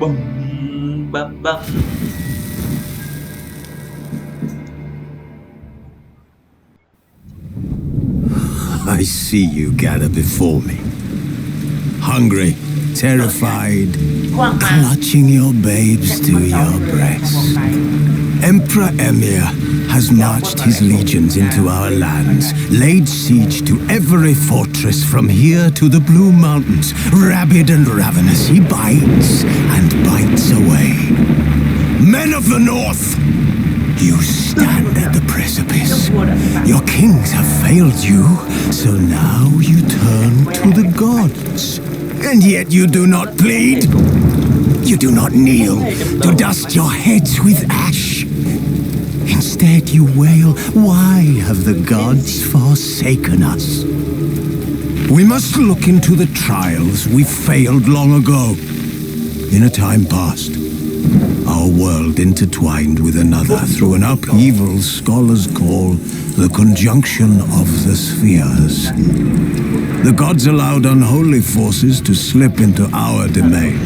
Bum, bum, bum. I see you gather before me. Hungry, terrified, clutching your babes to your breast. Emperor Emir has marched his legions into our lands, laid siege to every fortress from here to the Blue Mountains. Rabid and ravenous, he bites and bites away. Men of the North, you stand at the precipice. Your kings have failed you, so now you turn to the gods. And yet you do not plead. You do not kneel to dust your heads with ash. Instead you wail, why have the gods forsaken us? We must look into the trials we failed long ago. In a time past, our world intertwined with another through an upheaval scholars call the conjunction of the spheres. The gods allowed unholy forces to slip into our domain.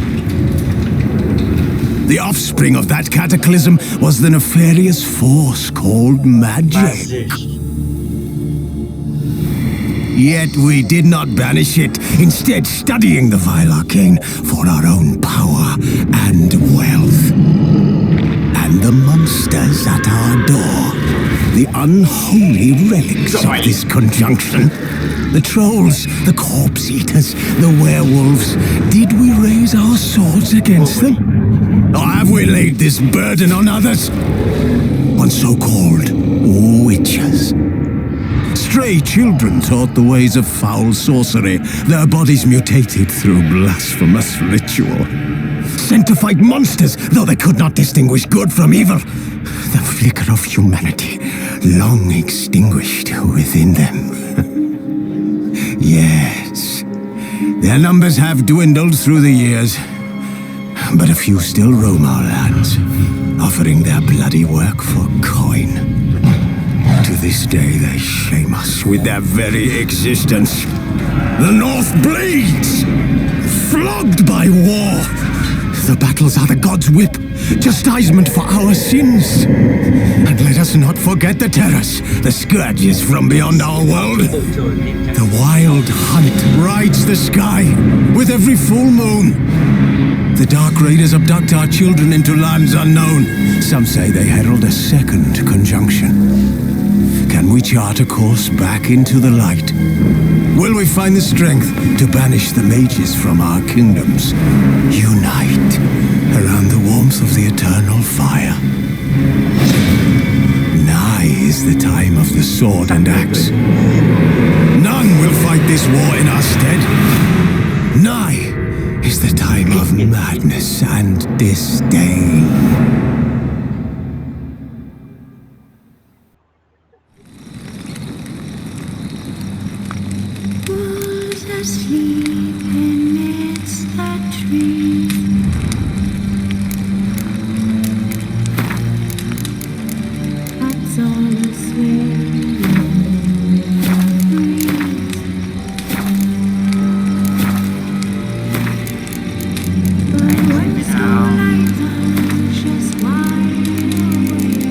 The offspring of that cataclysm was the nefarious force called magic. Yet we did not banish it, instead studying the vile arcane for our own power and wealth. And the monsters at our door, the unholy relics of this conjunction, the trolls, the corpse eaters, the werewolves, did we raise our swords against them? Or have we laid this burden on others? On so-called witches. Stray children taught the ways of foul sorcery, their bodies mutated through blasphemous ritual. Sent to fight monsters, though they could not distinguish good from evil. The flicker of humanity, long extinguished within them. Yes, their numbers have dwindled through the years, but a few still roam our lands, offering their bloody work for coin. To this day they shame us with their very existence. The North bleeds, flogged by war. The battles are the gods' whip, chastisement for our sins. And let us not forget the terrors, the scourges from beyond our world. The wild hunt rides the sky with every full moon. The Dark Raiders abduct our children into lands unknown. Some say they herald a second conjunction. Can we chart a course back into the light? Will we find the strength to banish the mages from our kingdoms? Unite around the warmth of the eternal fire. Nigh is the time of the sword and axe. None will fight this war in our stead. Nigh is the time of madness and disdain. Asleep amidst the trees. That's all the sweet breeze. But when the starlight just wide awake,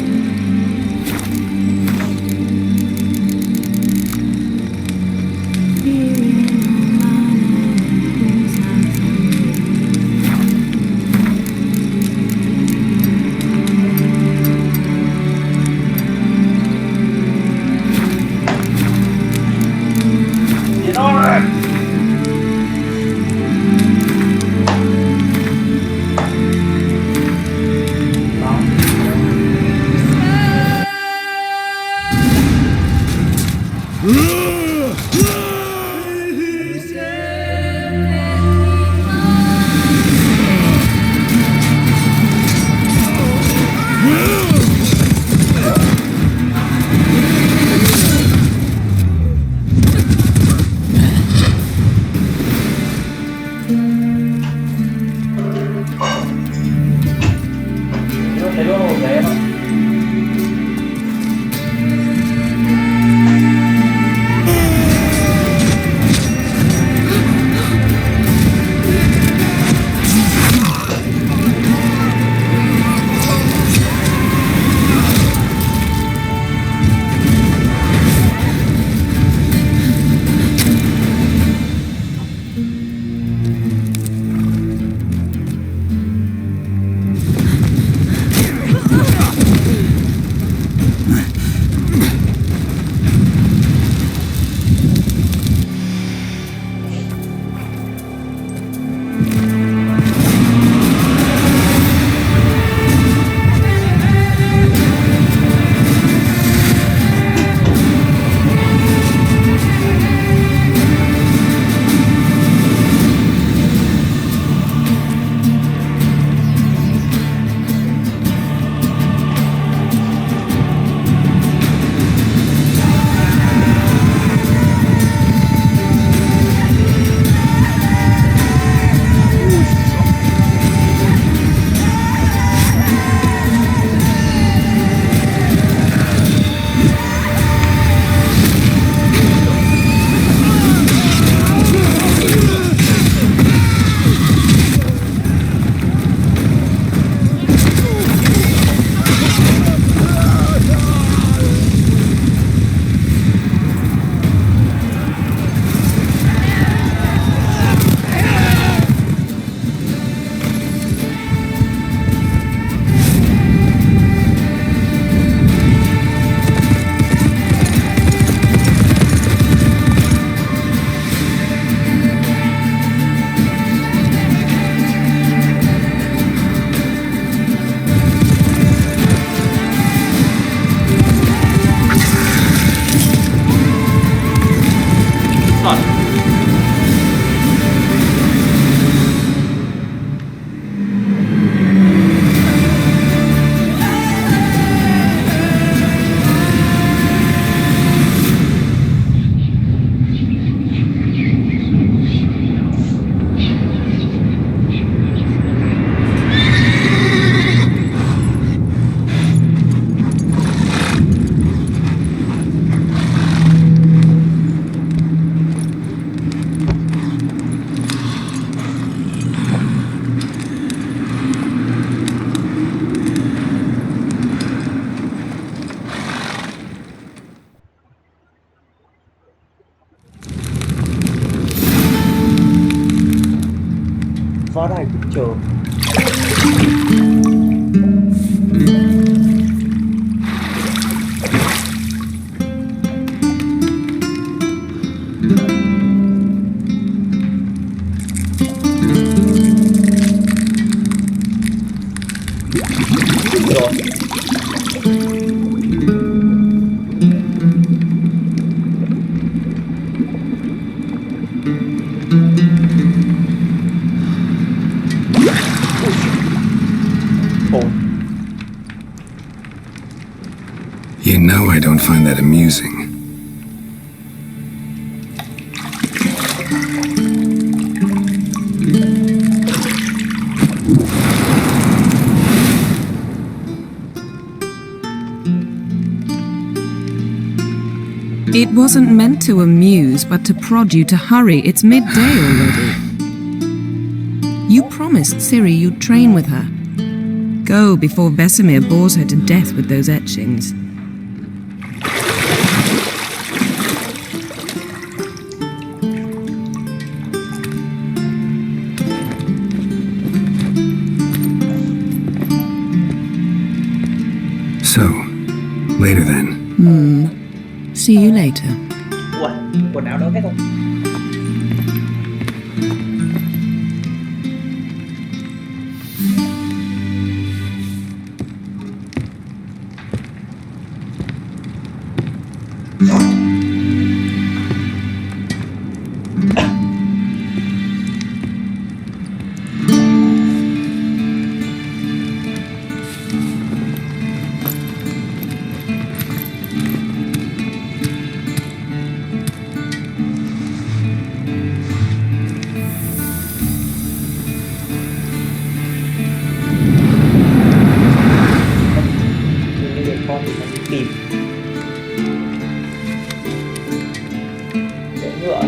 pháo đài của trường. You know I don't find that amusing. It wasn't meant to amuse, but to prod you to hurry. It's midday already. You promised Ciri you'd train with her. Go before Vesemir bores her to death with those etchings. So, later then. See you later. Ủa, quần áo đó hết không? Tìm cưỡi ngựa.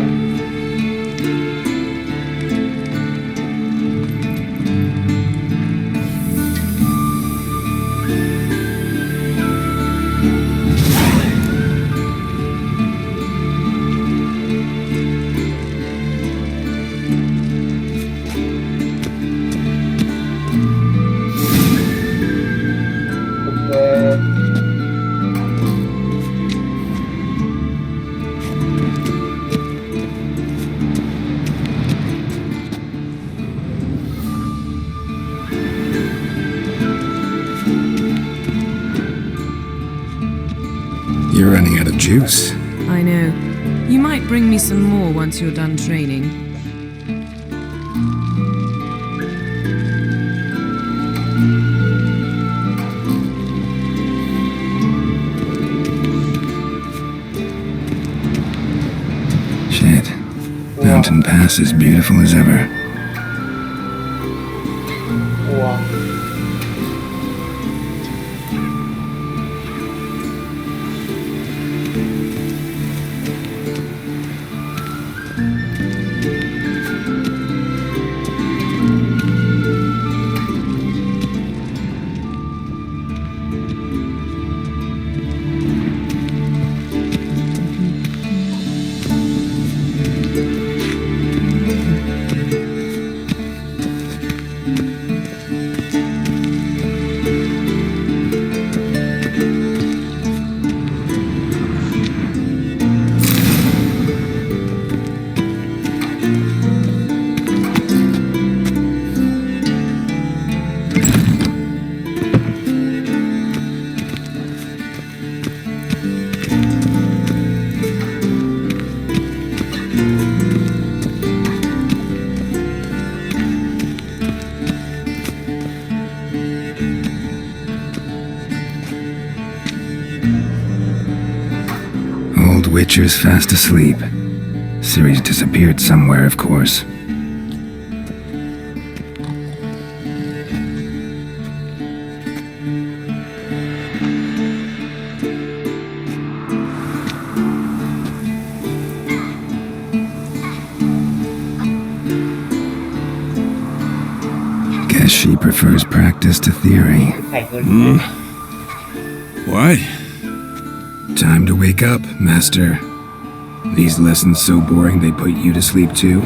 You're running out of juice. I know. You might bring me some more once you're done training. Shit. Mountain Pass is beautiful as ever. Wow. Old Witcher's fast asleep. Ciri's disappeared somewhere, of course. Guess she prefers practice to theory. What? Time to wake up, Master. These lessons so boring they put you to sleep too?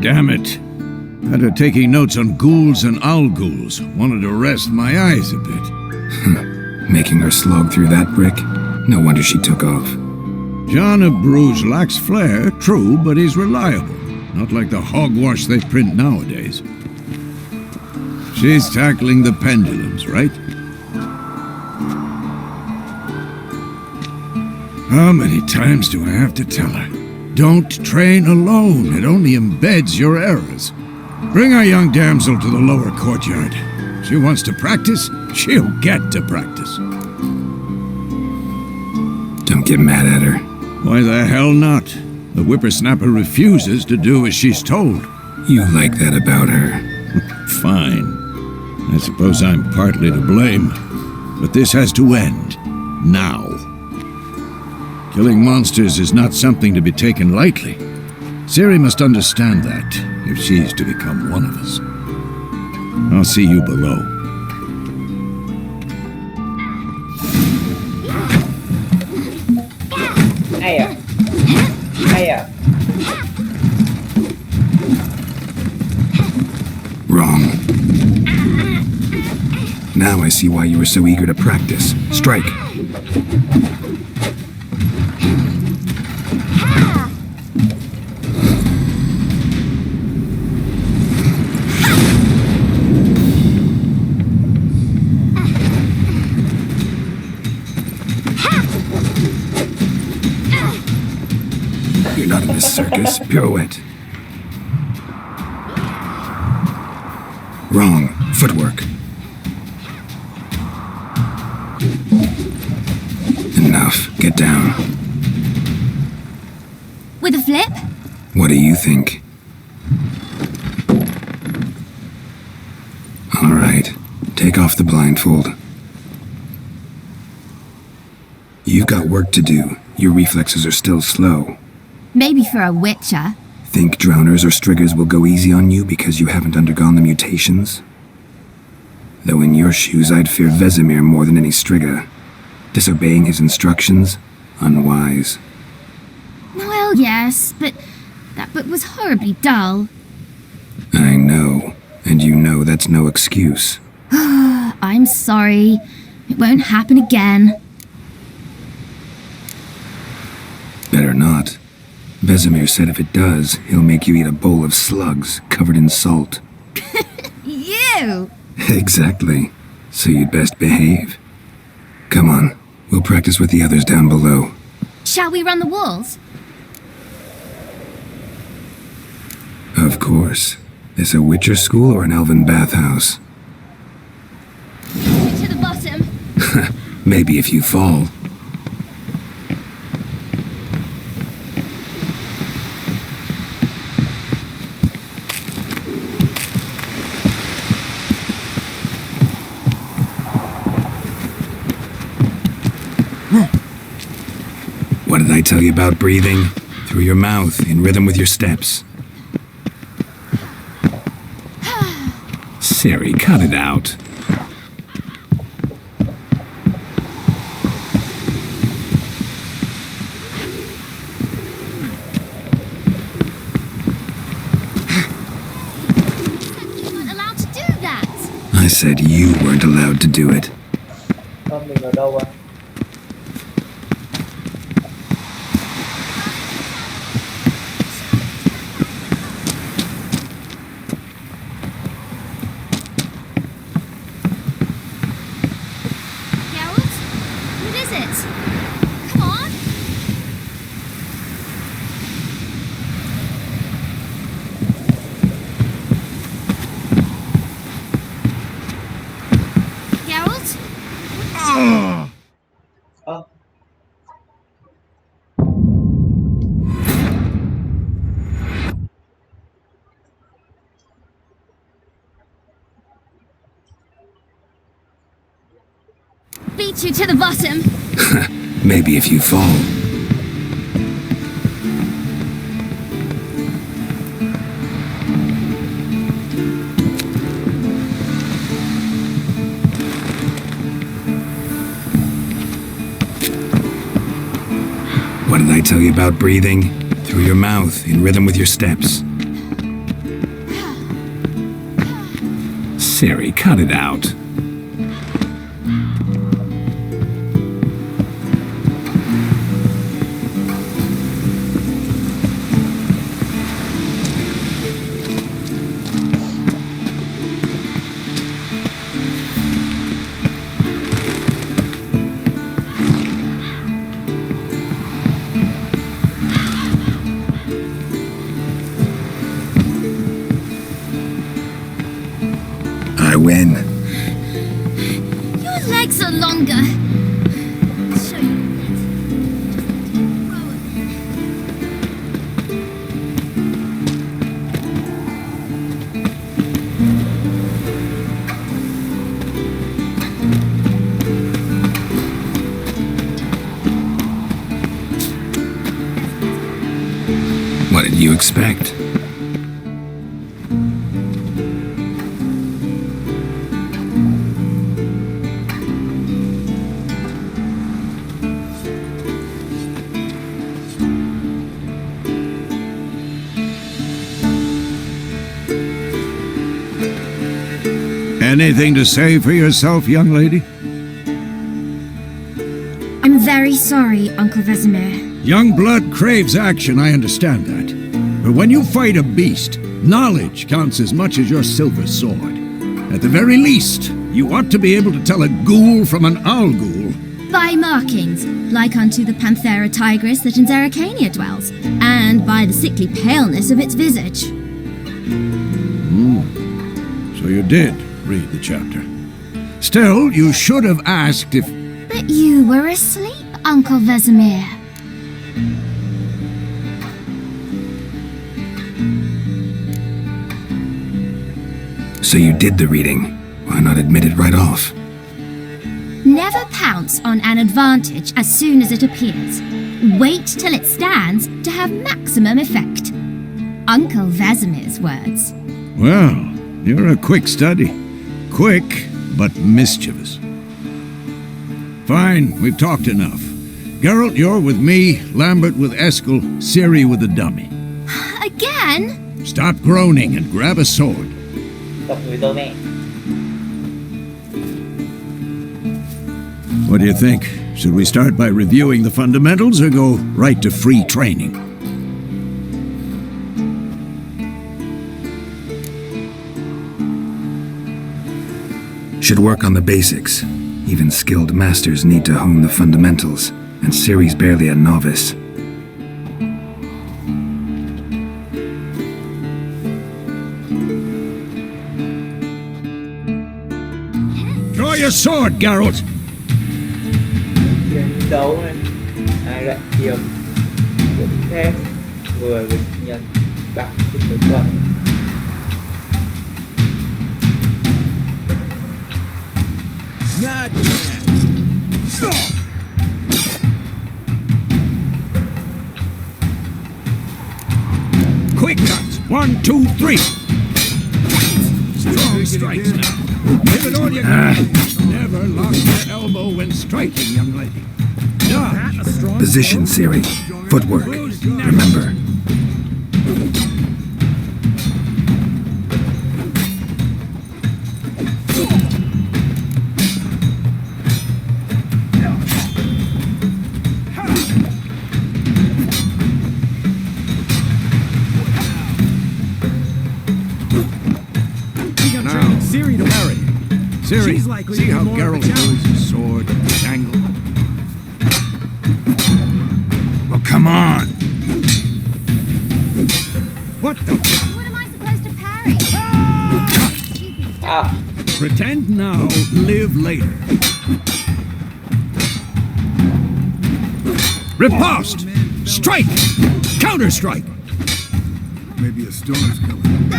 Damn it. Had her taking notes on ghouls and owl-ghouls. Wanted to rest my eyes a bit. Making her slog through that brick? No wonder she took off. John of Bruges lacks flair, true, but he's reliable. Not like the hogwash they print nowadays. She's tackling the pendulums, right? How many times do I have to tell her? Don't train alone. It only embeds your errors. Bring our young damsel to the lower courtyard. She wants to practice, she'll get to practice. Don't get mad at her. Why the hell not? The whippersnapper refuses to do as she's told. You like that about her. Fine. I suppose I'm partly to blame. But this has to end. Now. Killing monsters is not something to be taken lightly. Ciri must understand that, if she's to become one of us. I'll see you below. Hay à? Hay à? Wrong. Now I see why you were so eager to practice. Strike. You're not in this circus. Pirouette. Wrong. Footwork. Enough. Get down. With a flip? What do you think? All right. Take off the blindfold. You've got work to do. Your reflexes are still slow. Maybe for a witcher. Think drowners or striggers will go easy on you because you haven't undergone the mutations? Though in your shoes I'd fear Vesemir more than any strigger. Disobeying his instructions? Unwise. Well, yes, but that book was horribly dull. I know, and you know that's no excuse. I'm sorry. It won't happen again. Better not. Vesemir said if it does, he'll make you eat a bowl of slugs covered in salt. You! Exactly. So you'd best behave. Come on, we'll practice with the others down below. Shall we run the walls? Of course. This a Witcher school or an elven bathhouse? To the bottom. Maybe if you fall. What did I tell you about breathing? Through your mouth, in rhythm with your steps. Ciri, cut it out. You weren't allowed to do that. I said you weren't allowed to do it. Con mình ở đâu à? Geralt? What is it? Come on. Geralt? Ơ, Beat you to the bottom. Maybe if you fall. What did I tell you about breathing? Through your mouth, in rhythm with your steps. Siri, cut it out. I win. Your legs are longer. I'll show you. What did you expect? Anything to say for yourself, young lady? I'm very sorry, Uncle Vesemir. Young blood craves action, I understand that. But when you fight a beast, knowledge counts as much as your silver sword. At the very least, you ought to be able to tell a ghoul from an owl ghoul. By markings, like unto the Panthera tigris that in Zeracania dwells, and by the sickly paleness of its visage. So you did read the chapter. Still, you should have asked if... But you were asleep, Uncle Vesemir. So you did the reading. Why not admit it right off? Never pounce on an advantage as soon as it appears. Wait till it stands to have maximum effect. Uncle Vesemir's words. Well, you're a quick study. Quick, but mischievous. Fine, we've talked enough. Geralt, you're with me, Lambert with Eskel, Ciri with the dummy. Again? Stop groaning and grab a sword. Tập người tôi mẹ. What do you think? Should we start by reviewing the fundamentals or go right to free training? Should work on the basics. Even skilled masters need to hone the fundamentals, and Ciri's barely a novice. Draw your sword, Geralt! Chiến đấu này. Ai lại kiếm thép vừa được nhận bạc trên cuối tuần. Quick cuts! 1, 2, 3! Strong strikes now. Give it all you got. Never lock your elbow when striking, young lady. Dodge. Position, Ciri. Footwork. Remember. Ciri to parry. Ciri, see how Geralt holds his sword, angle. Well, come on. What the? What am I supposed to parry? À, Pretend now, live later. Riposte! Strike! Counter-strike! Maybe a storm's coming.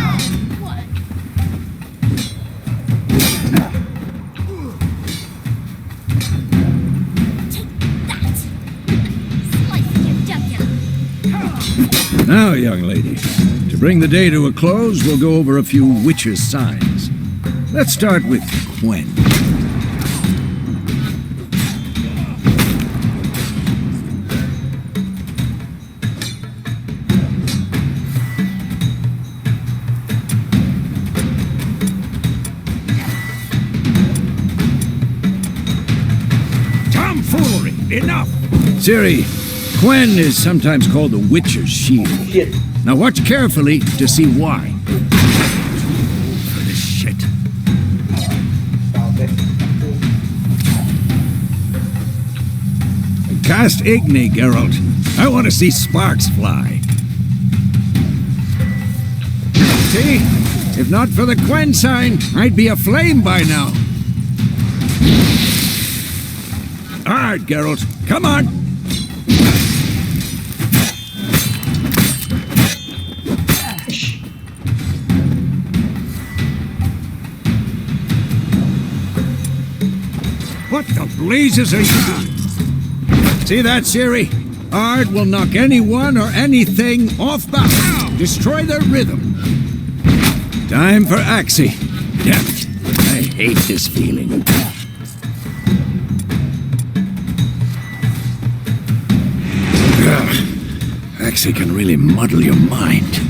Now, young lady, to bring the day to a close, we'll go over a few witches' signs. Let's start with Quen. enough! Ciri, Quen is sometimes called the Witcher's Shield. Shit. Now watch carefully to see why. For this shit. Cast Igni, Geralt. I want to see sparks fly. See? If not for the Quen sign, I'd be aflame by now. Hard, Geralt. Come on! What the blazes are you doing? See that, Ciri? Ard will knock anyone or anything off balance. Destroy their rhythm. Time for Axie. Damn it. I hate this feeling. Axie can really muddle your mind.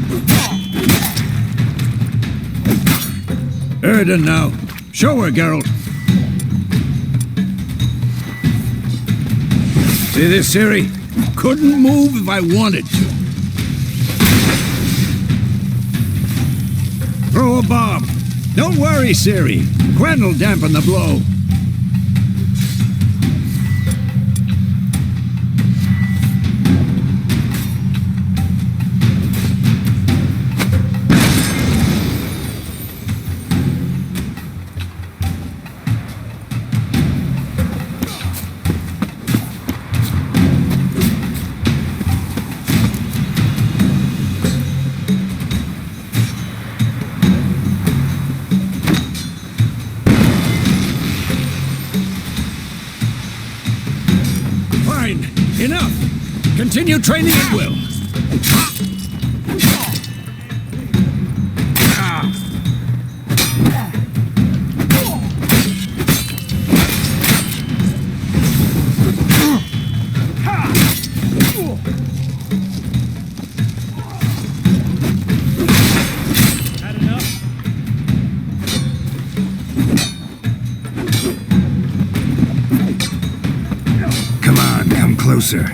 Erden now. Show her, Geralt. See this, Ciri? Couldn't move if I wanted to. Throw a bomb. Don't worry, Ciri. Quen will dampen the blow. Enough! Continue training at will. Had enough? Come on, come closer.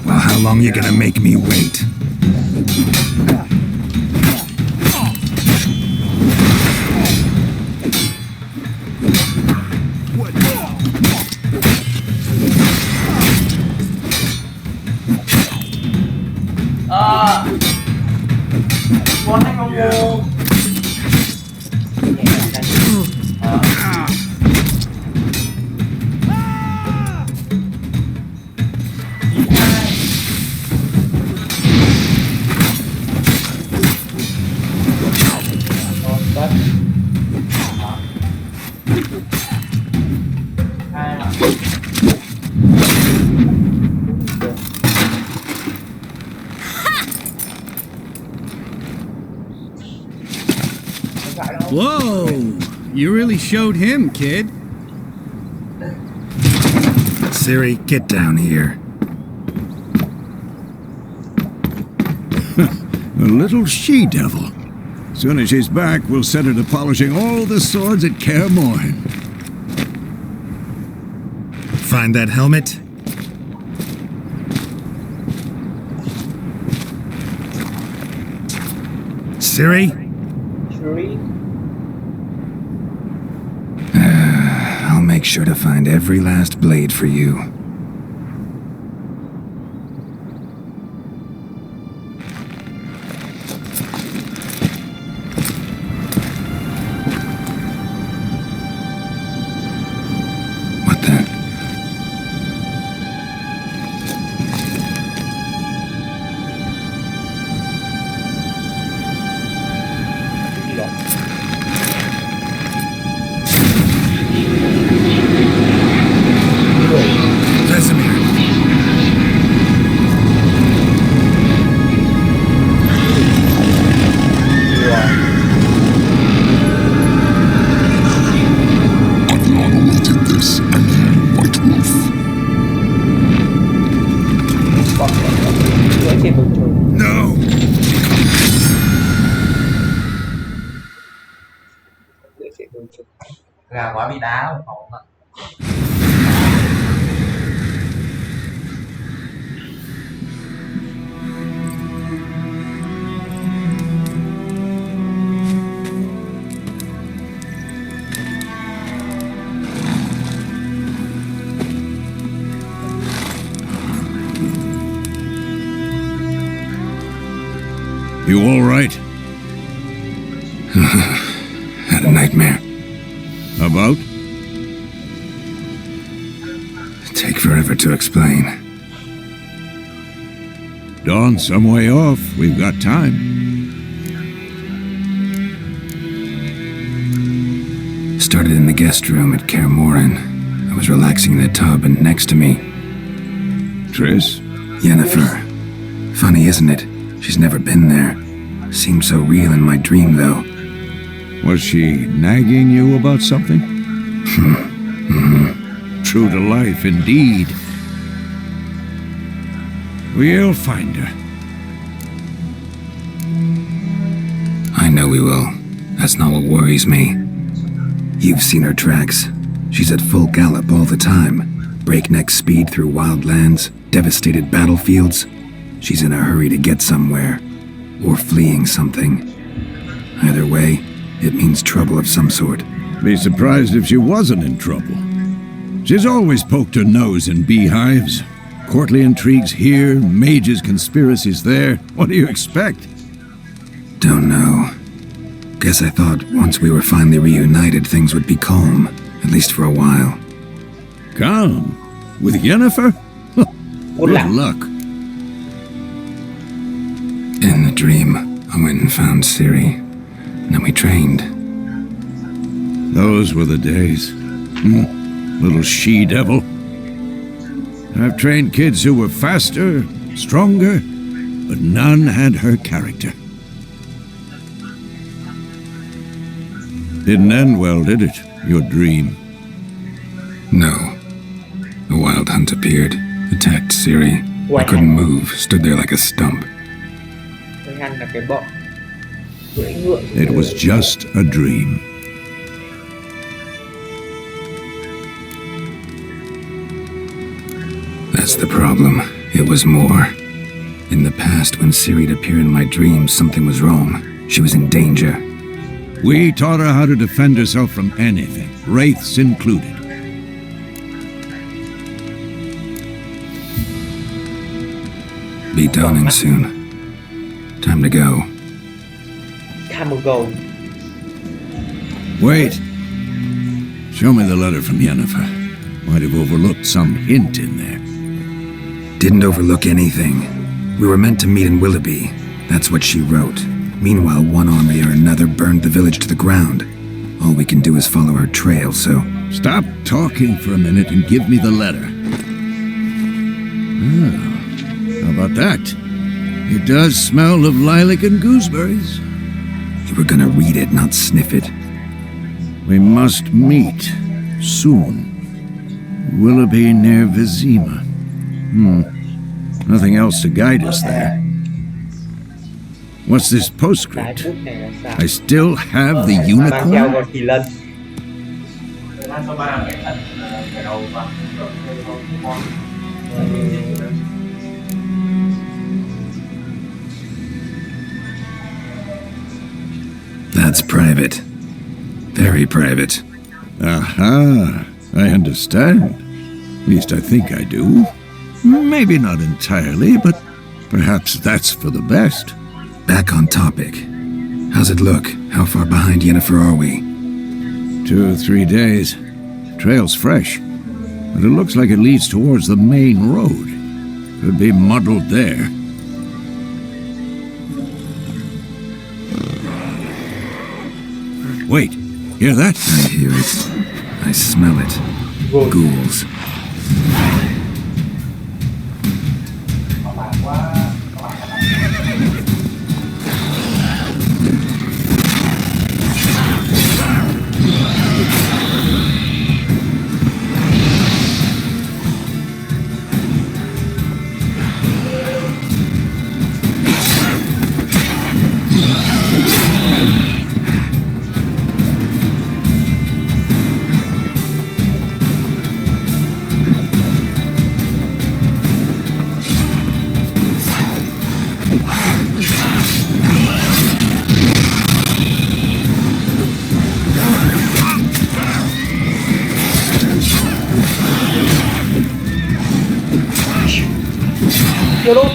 How long you gonna make me wait? Con hay con vô. Whoa! You really showed him, kid. Ciri, get down here. A little she-devil. Soon as she's back, we'll set her to polishing all the swords at Kaer Morhen. Find that helmet? Ciri? Shuri. I'll make sure to find every last blade for you. What the? Gì đó. trên bầu trời. No! Lửa trên bầu trời. Gà quá bị đá không ạ. You all right? Had a nightmare. About? Take forever to explain. Dawn's some way off. We've got time. Started in the guest room at Kaer Morhen. I was relaxing in the tub, and next to me, Triss? Yennefer. Funny, isn't it? She's never been there. Seemed so real in my dream, though. Was she nagging you about something? True to life, indeed. We'll find her. I know we will. That's not what worries me. You've seen her tracks. She's at full gallop all the time. Breakneck speed through wild lands, devastated battlefields. She's in a hurry to get somewhere. Or fleeing something. Either way, it means trouble of some sort. Be surprised if she wasn't in trouble. She's always poked her nose in beehives. Courtly intrigues here, mages' conspiracies there. What do you expect? Don't know. Guess I thought once we were finally reunited, things would be calm. At least for a while. Calm? With Yennefer? Good luck. In the dream, I went and found Ciri. Then we trained. Those were the days. Little she-devil. I've trained kids who were faster, stronger, but none had her character. Didn't end well, did it? Your dream? No. A wild hunt appeared, attacked Ciri. I couldn't move, stood there like a stump. Hắn là cái bọn cưỡi ngựa. It was just a dream. That's the problem. It was more. In the past, when Ciri'd appear in my dreams, something was wrong. She was in danger. We taught her how to defend herself from anything, wraiths included. Be dawning soon. Time to go. Time to go. Wait. Show me the letter from Yennefer. Might have overlooked some hint in there. Didn't overlook anything. We were meant to meet in Willoughby. That's what she wrote. Meanwhile, one army or another burned the village to the ground. All we can do is follow her trail, so... Stop talking for a minute and give me the letter. How about that? It does smell of lilac and gooseberries. You were gonna read it, not sniff it. We must meet. Soon. Willoughby near Vizima. Nothing else to guide us there. What's this Cái postscript? bút này là sao? I still have the Mang theo unicorn? con kỳ lân. That's private. Very private. Aha, I understand. At least I think I do. Maybe not entirely, but perhaps that's for the best. Back on topic. How's it look? How far behind Yennefer are we? 2 or 3 days. Trail's fresh, but it looks like it leads towards the main road. Could be muddled there. Wait, hear that? I hear it. I smell it. Ghouls. Chưa đốt.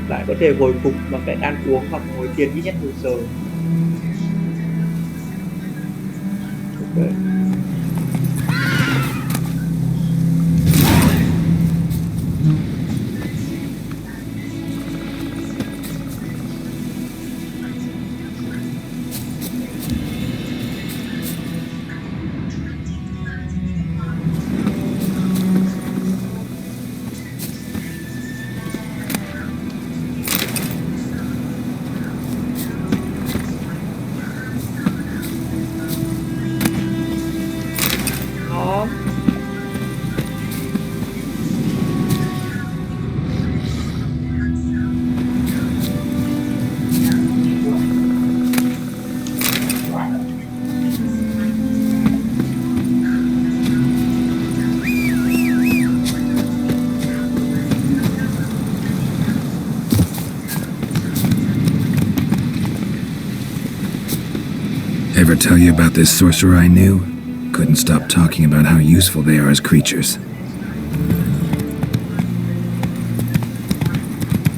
Lại có thể hồi phục bằng cách ăn uống hoặc hồi tiền ít nhất 1 giờ. Ok. Đó. Ever tell you about this sorcerer I knew? Couldn't stop talking about how useful they are as creatures.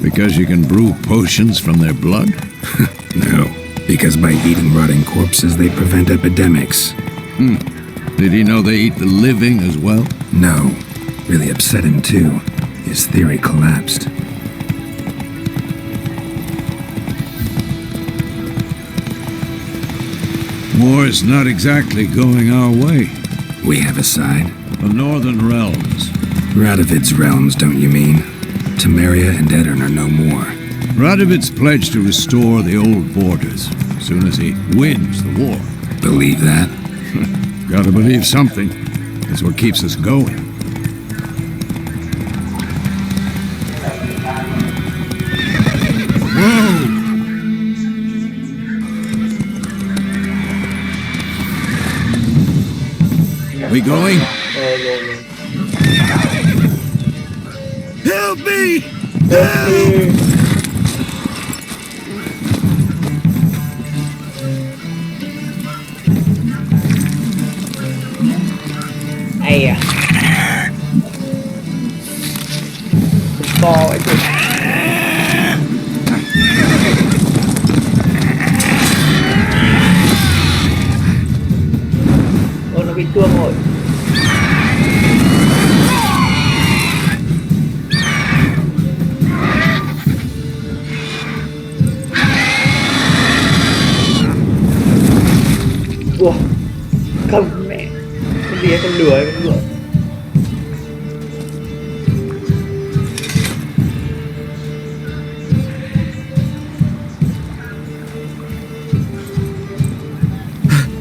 Because you can brew potions from their blood? No, because by eating rotting corpses they prevent epidemics. Did he know they eat the living as well? No, really upset him too. His theory collapsed. War's not exactly going our way. We have a side. The Northern Realms. Radovid's realms, don't you mean? Temeria and Edirn are no more. Radovid's pledged to restore the old borders as soon as he wins the war. Believe that? Gotta believe something. That's what keeps us going. Whoa! We going? Rồi. Help me! Ok. Ai à. To vậy chứ. Nó bị thương rồi. Ủa, không mẹ, cái gì ấy, con lừa ấy, con lừa.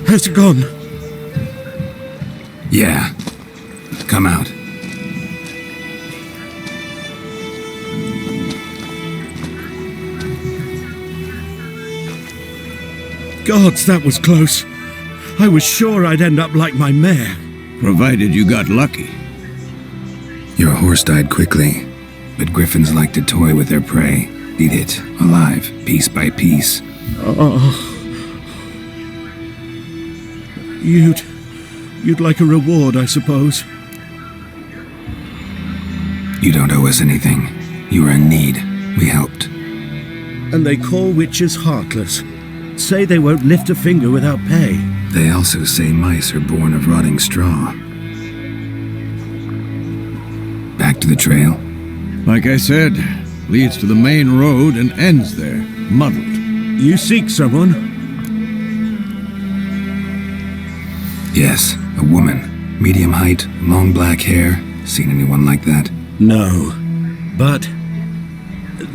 Has it gone? Yeah. Come out. Gods, that was close. I was sure I'd end up like my mare. Provided you got lucky. Your horse died quickly, but griffins like to toy with their prey. Eat it, alive, piece by piece. You'd like a reward, I suppose. You don't owe us anything. You were in need. We helped. And they call witches heartless. Say they won't lift a finger without pay. They also say mice are born of rotting straw. Back to the trail? Like I said, leads to the main road and ends there, muddled. You seek someone? Yes, a woman. Medium height, long black hair. Seen anyone like that? No. But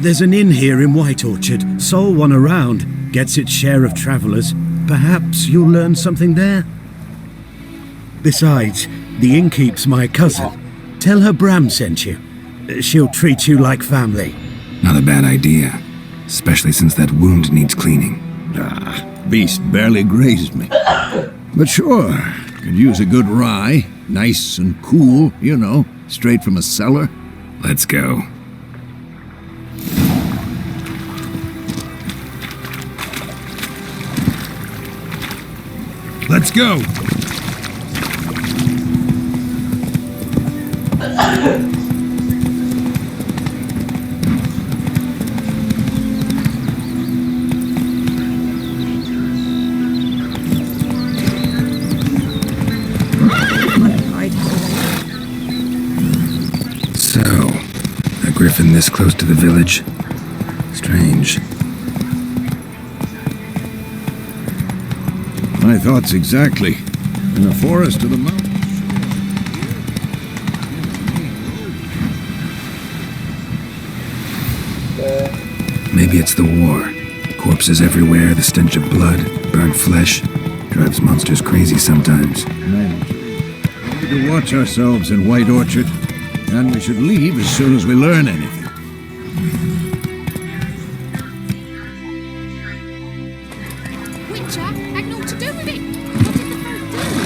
there's an inn here in White Orchard. Sole one around. Gets its share of travelers. Perhaps you'll learn something there? Besides, the innkeep's my cousin. Tell her Bram sent you. She'll treat you like family. Not a bad idea. Especially since that wound needs cleaning. Beast barely grazed me. But sure, could use a good rye. Nice and cool, you know, straight from a cellar. Let's go. Let's go. So, a griffin this close to the village? Strange. My thoughts exactly. In the forest of the mountains. Maybe it's the war. Corpses everywhere, the stench of blood, burnt flesh. Drives monsters crazy sometimes. We need to watch ourselves in White Orchard, and we should leave as soon as we learn anything. Witcher had naught to do with it. What did the folk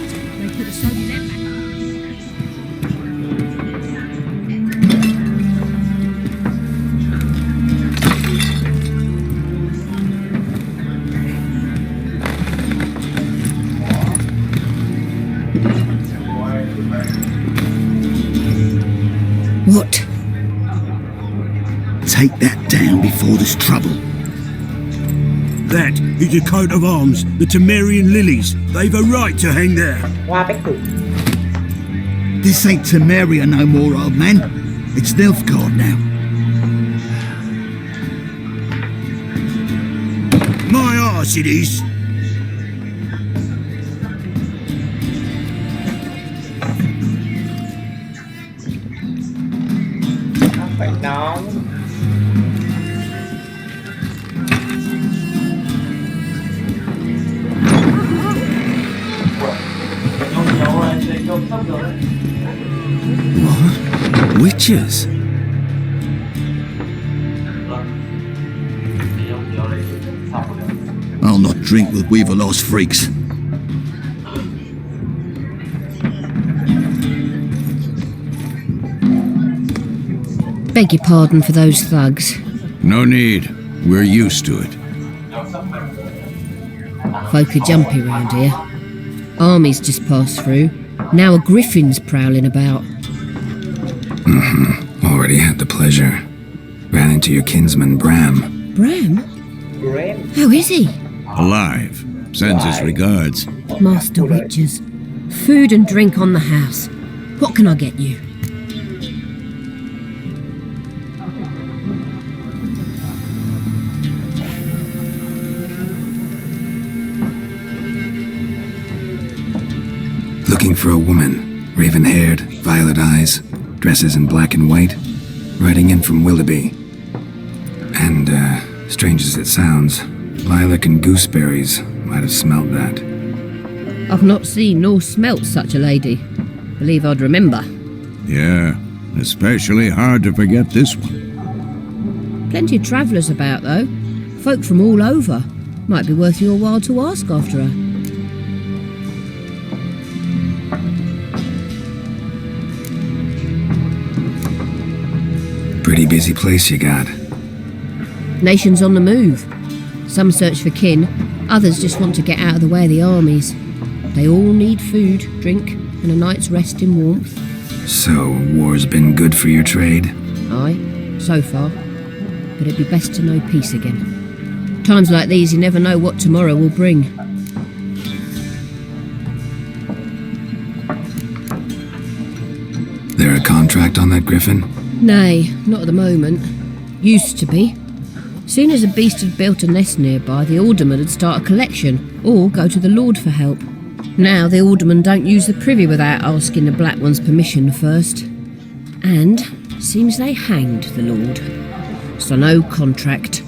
do? They could have sold you them back. What? Take that down before there's trouble. That is a coat of arms, the Temerian lilies. They've a right to hang there. Hoa bách thủ. This ain't Temeria no more, old man. It's Nilfgaard now. My arse it is. Không phải nón. What? Witches? I'll not drink with Weaver lost freaks. Beg your pardon for those thugs. No need. We're used to it. Folk are jumpy round here. Armies just passed through. Now a griffin's prowling about. Already had the pleasure. Ran into your kinsman, Bram. Bram? Graham. How is he? Alive. Sends his regards. Master Witches. Food and drink on the house. What can I get you? Looking for a woman. Raven-haired, violet eyes, dresses in black and white. Riding in from Willoughby. And, strange as it sounds, lilac and gooseberries might have smelled that. I've not seen nor smelt such a lady. Believe I'd remember. Yeah, especially hard to forget this one. Plenty of travellers about, though. Folk from all over. Might be worth your while to ask after her. Pretty busy place you got. Nations on the move. Some search for kin, others just want to get out of the way of the armies. They all need food, drink, and a night's rest in warmth. So, war's been good for your trade? Aye, so far. But it'd be best to know peace again. Times like these, you never know what tomorrow will bring. There a contract on that griffin? Nay, not at the moment. Used to be. Soon as a beast had built a nest nearby, the alderman would start a collection, or go to the Lord for help. Now the alderman don't use the privy without asking the Black One's permission first. And seems they hanged the Lord. So no contract.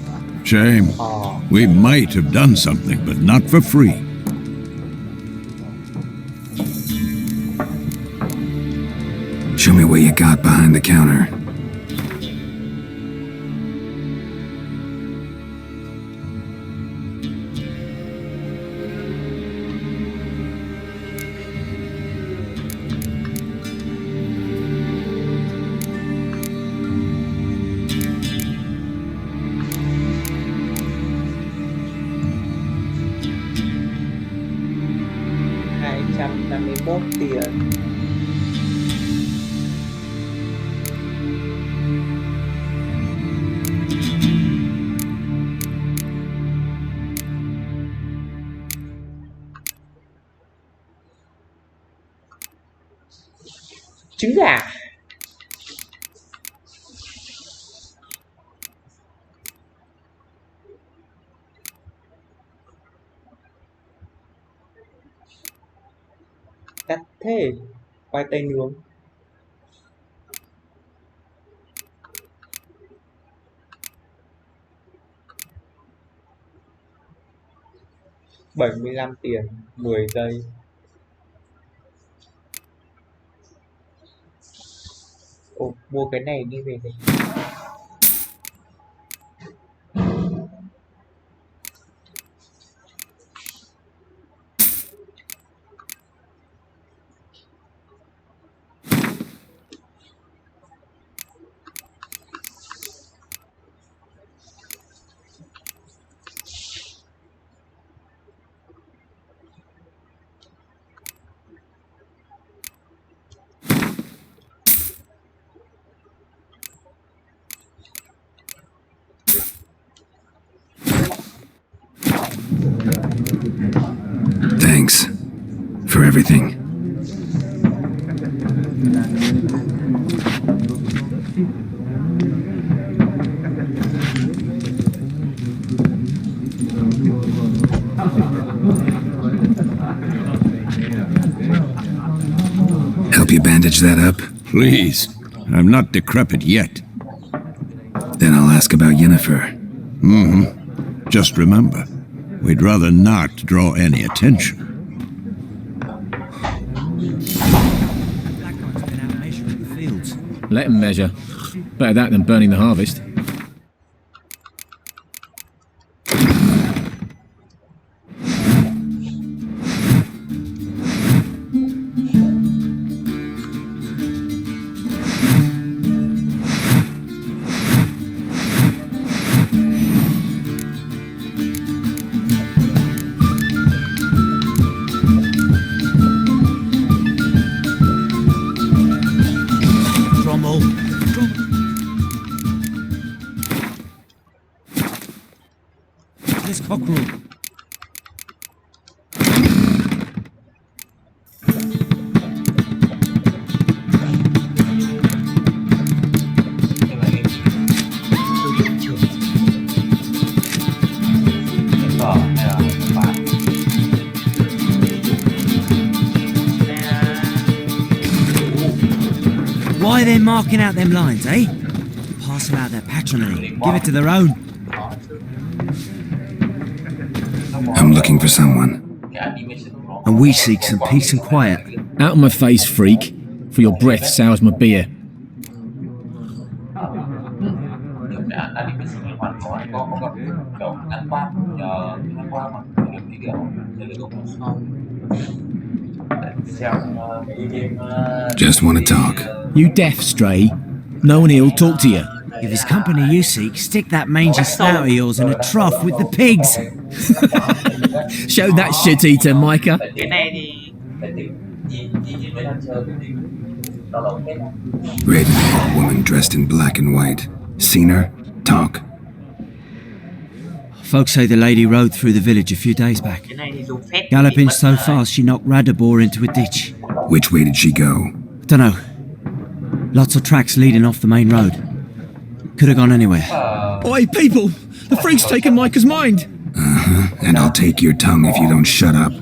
Shame. We might have done something, but not for free. Show me what you got behind the counter. 21 tiền. Trứng gà. Đắt thế. Khoai tây nướng. $75 tiền, 10 giây. Ồ, mua cái này đi về đây. Thanks for everything. Help you bandage that up? Please. I'm not decrepit yet. Then I'll ask about Yennefer. Just remember, we'd rather not draw any attention. Let them measure. Better that than burning the harvest. This cockerel. Why are they marking out them lines, eh? Parcel out their patrimony. Give it to their own. I'm looking for someone. And we seek some peace and quiet. Out of my face, freak. For your breath sours my beer. Just want to talk. You deaf, stray? No one here'll talk to you. If it's company you seek, stick that mangy snout of yours in a trough with the pigs. Show that shit-eater, Micah. Red-haired woman dressed in black and white. Seen her? Talk. Folks say the lady rode through the village a few days back. Galloping so fast she knocked Radabor into a ditch. Which way did she go? Dunno. Lots of tracks leading off the main road. Could have gone anywhere. Oi, people! The freak's taken Micah's mind! And I'll take your tongue if you don't shut up.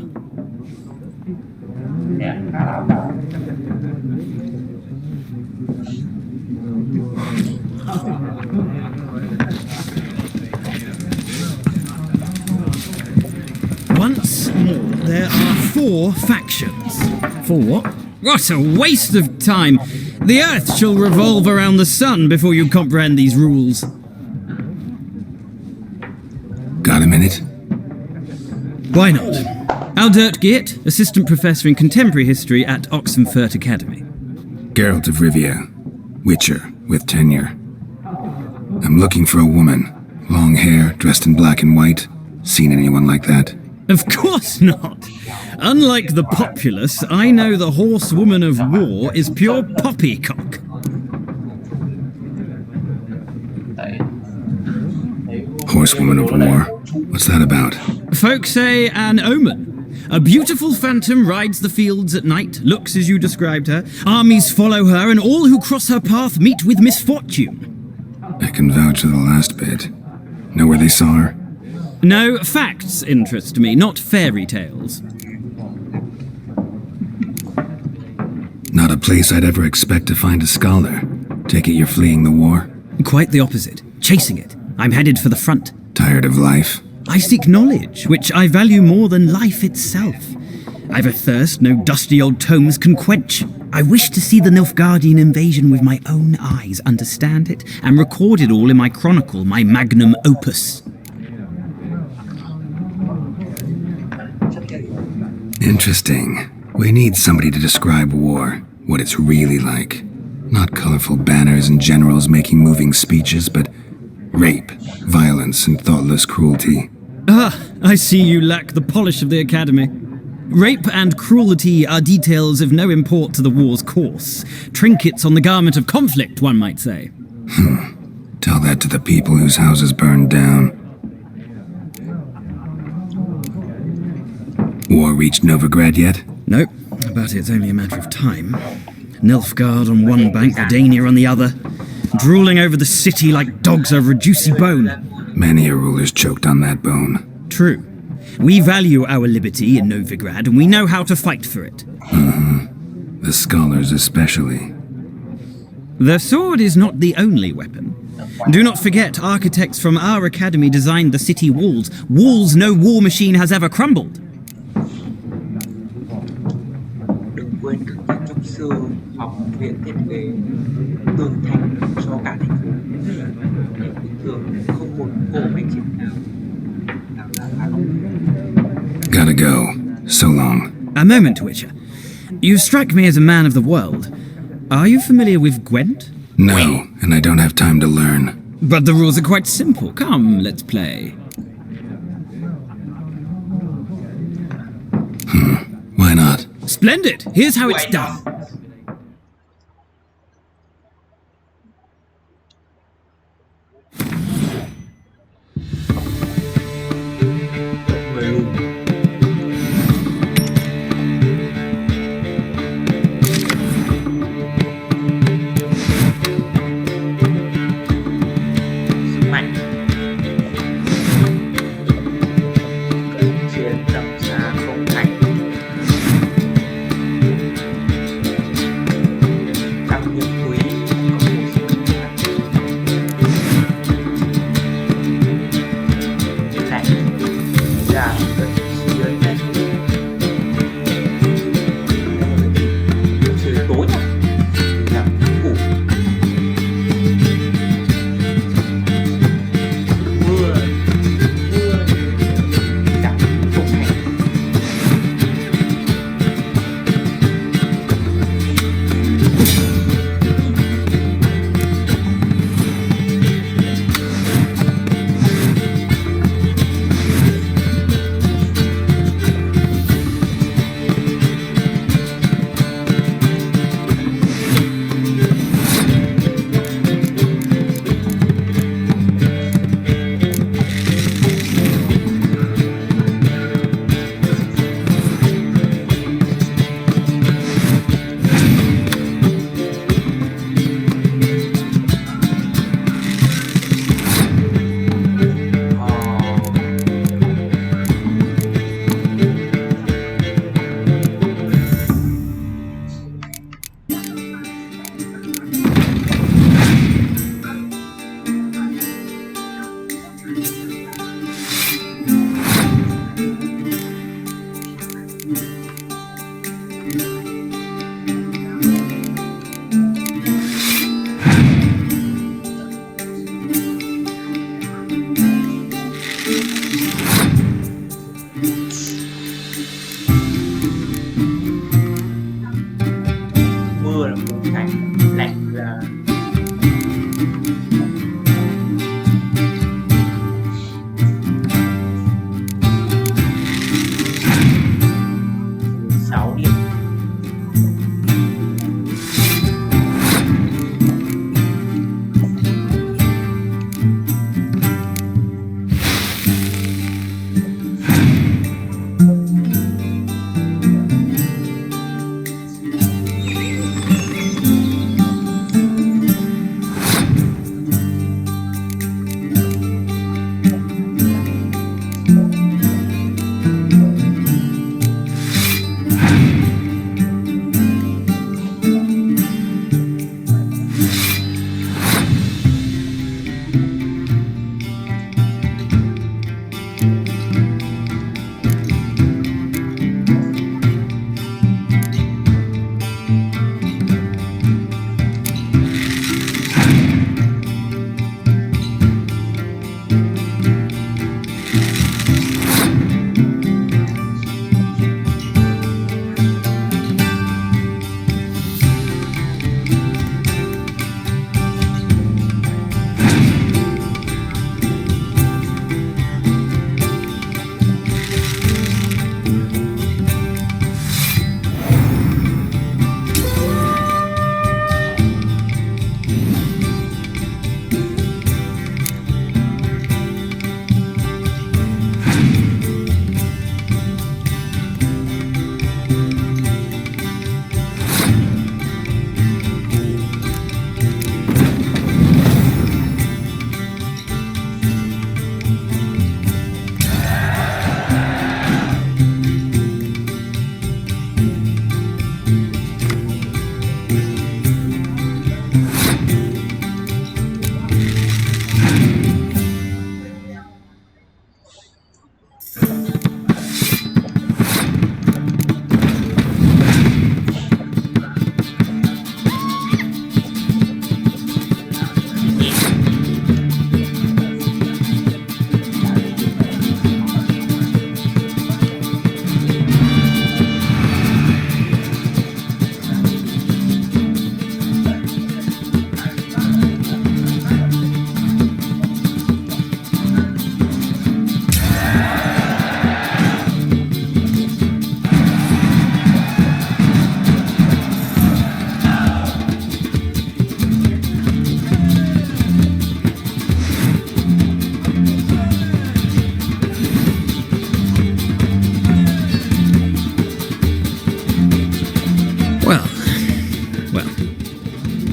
Once more, there are 4 factions. For what? What a waste of time! The Earth shall revolve around the sun before you comprehend these rules. Got a minute? Why not? Aldert Gitt, Assistant Professor in Contemporary History at Oxenfurt Academy. Geralt of Rivia. Witcher, with tenure. I'm looking for a woman. Long hair, dressed in black and white. Seen anyone like that? Of course not. Unlike the populace, I know the horsewoman of war is pure poppycock. Horsewoman of war? What's that about? Folk say an omen. A beautiful phantom rides the fields at night, looks as you described her. Armies follow her, and all who cross her path meet with misfortune. I can vouch for the last bit. Know where they saw her? No, facts interest me, not fairy tales. Not a place I'd ever expect to find a scholar. Take it you're fleeing the war? Quite the opposite. Chasing it. I'm headed for the front. Tired of life? I seek knowledge, which I value more than life itself. I've a thirst no dusty old tomes can quench. I wish to see the Nilfgaardian invasion with my own eyes, understand it, and record it all in my chronicle, my magnum opus. Interesting. We need somebody to describe war, what it's really like. Not colorful banners and generals making moving speeches, but rape, violence, and thoughtless cruelty. Ah, I see you lack the polish of the Academy. Rape and cruelty are details of no import to the war's course. Trinkets on the garment of conflict, one might say. Tell that to the people whose houses burned down. War reached Novigrad yet? Nope, but it's only a matter of time. Nilfgaard on one bank, Redania on the other, drooling over the city like dogs over a juicy bone. Many a ruler's choked on that bone. True. We value our liberty in Novigrad, and we know how to fight for it. The scholars especially. The sword is not the only weapon. Do not forget, architects from our academy designed the city walls. Walls no war machine has ever crumbled. Đừng quên các kiến trúc sư, học viện thiết kế, tường thành cho cả thành phố. Những bức tường không một cổ máy chiến nào ra phá hỏng. Gotta go. So long. A moment, Witcher. You strike me as a man of the world. Are you familiar with Gwent? No, and I don't have time to learn. But the rules are quite simple. Come, let's play. Why not? Splendid! Here's how it's done.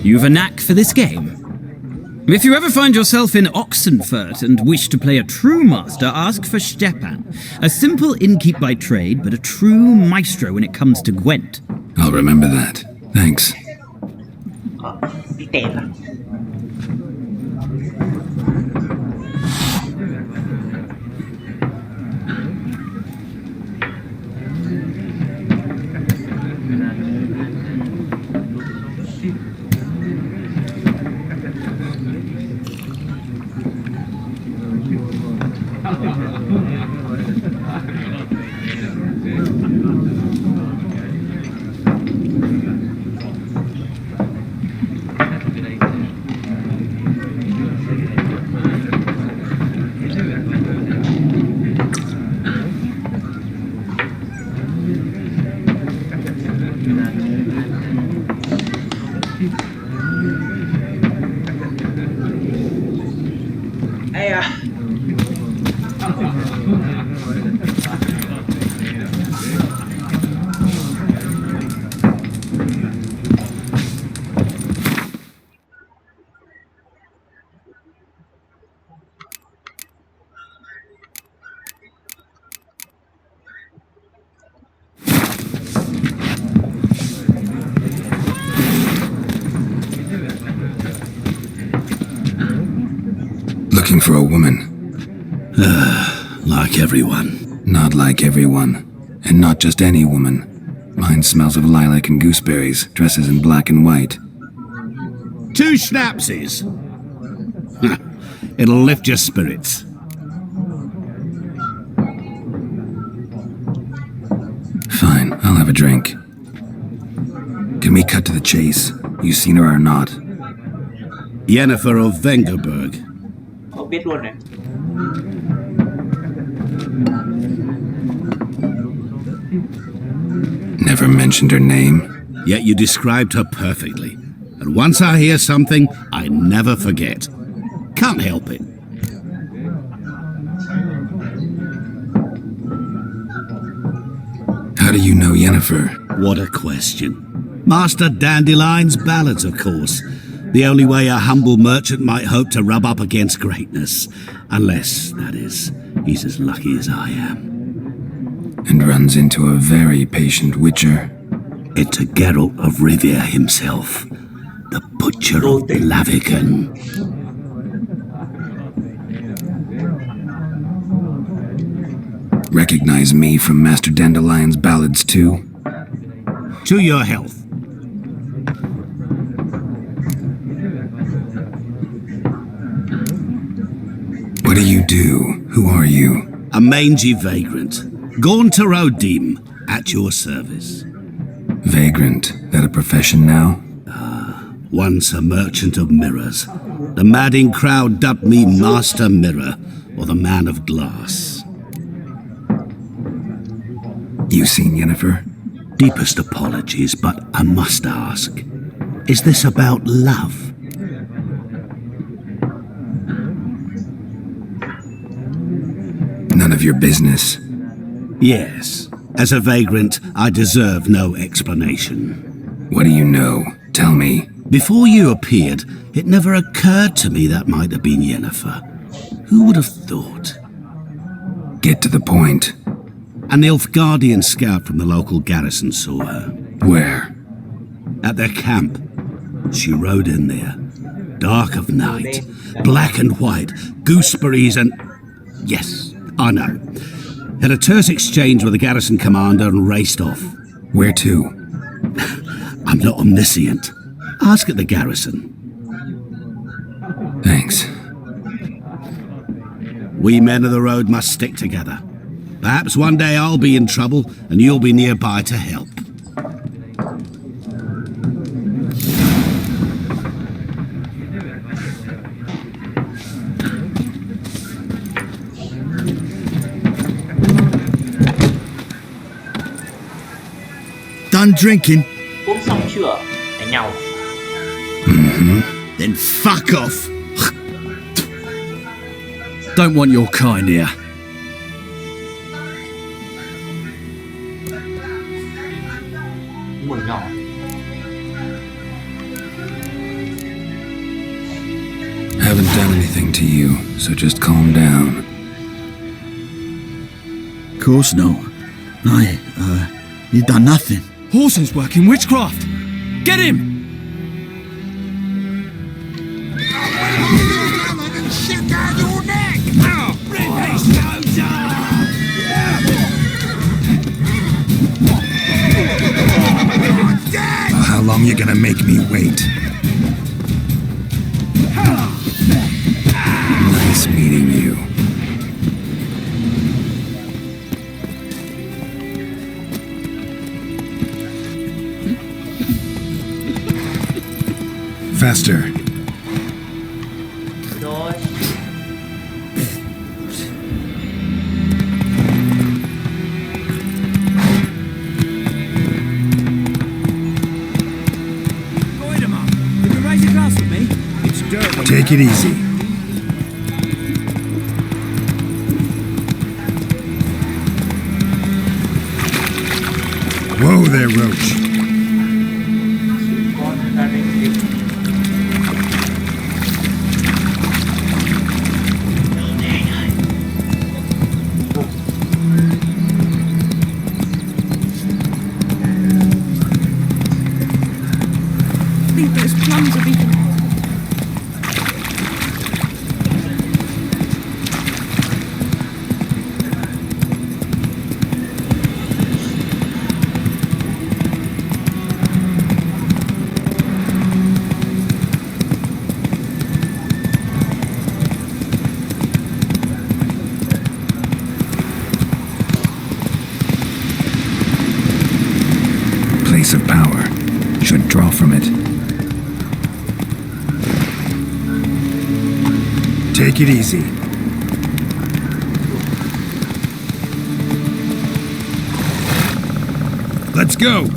You've a knack for this game. If you ever find yourself in Oxenfurt and wish to play a true master, ask for Stepan. A simple innkeep by trade, but a true maestro when it comes to Gwent. I'll remember that. Thanks. Đi tè lắm. Ê à. Looking for a woman. Like everyone. Not like everyone. And not just any woman. Mine smells of lilac and gooseberries, dresses in black and white. 2 schnapsies. It'll lift your spirits. Fine, I'll have a drink. Can we cut to the chase? You seen her or not? Yennefer of Vengerberg. Không biết luôn này. Never mentioned her name. Yet you described her perfectly. And once I hear something, I never forget. Can't help it. How do you know Yennefer? What a question. Master Dandelion's ballads, of course. The only way a humble merchant might hope to rub up against greatness. Unless, that is, he's as lucky as I am. And runs into a very patient witcher. It's a Geralt of Rivia himself. The Butcher of Blaviken. Recognize me from Master Dandelion's ballads too? To your health. What do you do? Who are you? A mangy vagrant. Gaunter Odim, at your service. Vagrant? That a profession now? Once a merchant of mirrors. The madding crowd dubbed me Master Mirror, or the Man of Glass. You seen Yennefer? Deepest apologies, but I must ask. Is this about love? None of your business. Yes. As a vagrant, I deserve no explanation. What do you know? Tell me. Before you appeared, it never occurred to me that might have been Yennefer. Who would have thought? Get to the point. An Nilfgaardian scout from the local garrison saw her. Where? At their camp. She rode in there. Dark of night. Black and white. Gooseberries and... Yes, I know. Had a terse exchange with the garrison commander and raced off. Where to? I'm not omniscient. Ask at the garrison. Thanks. We men of the road must stick together. Perhaps one day I'll be in trouble and you'll be nearby to help. Done drinking? Uống xong chưa? Đánh nhau. Then fuck off. Don't want your kind here. Mùi nhỏ. Haven't done anything to you, so just calm down. Course no. You done nothing. Horson's working witchcraft. Get him! How long you gonna make me wait? Nice meeting you. Faster. Rồi. Take it easy. Whoa there, Roach. I think those plums are being... Place of power. Should draw from it. Take it easy. Let's go!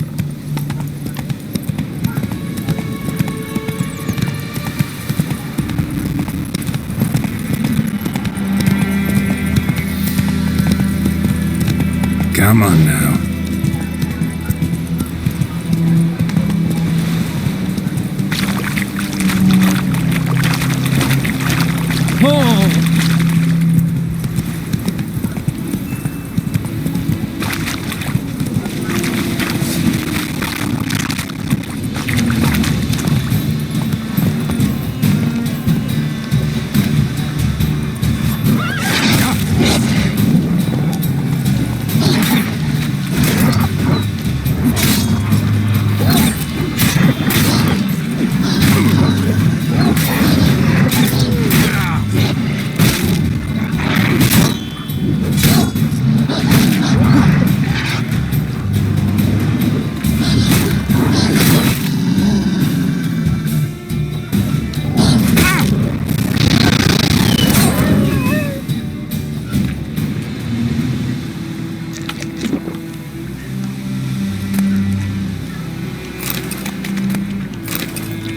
Come on now.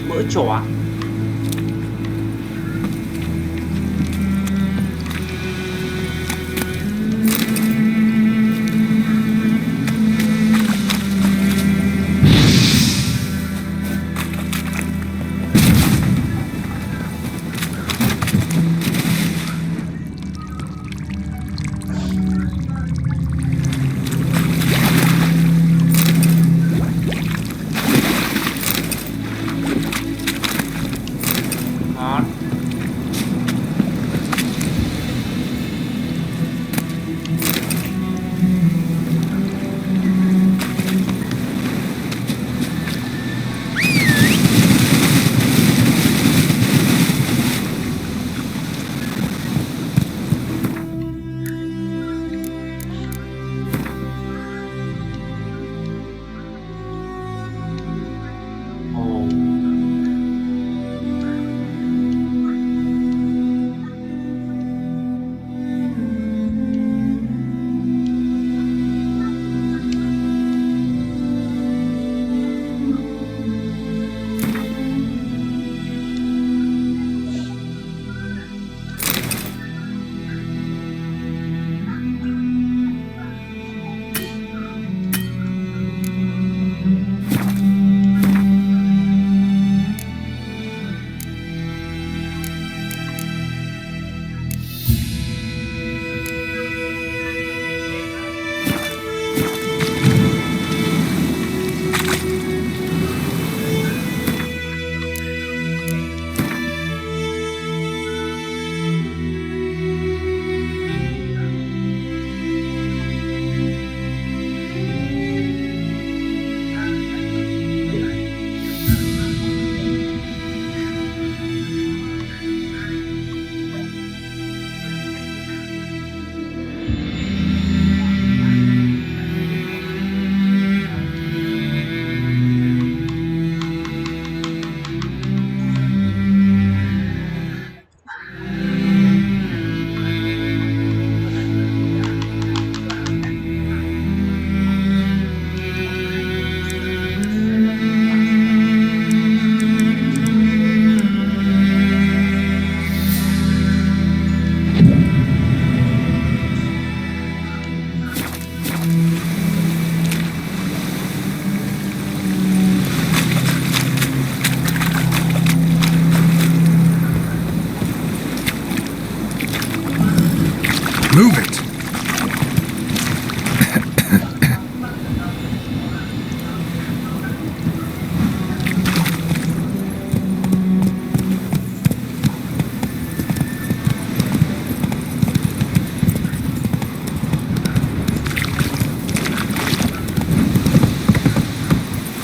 Mỡ chó. Ngon. Ồ. Move it!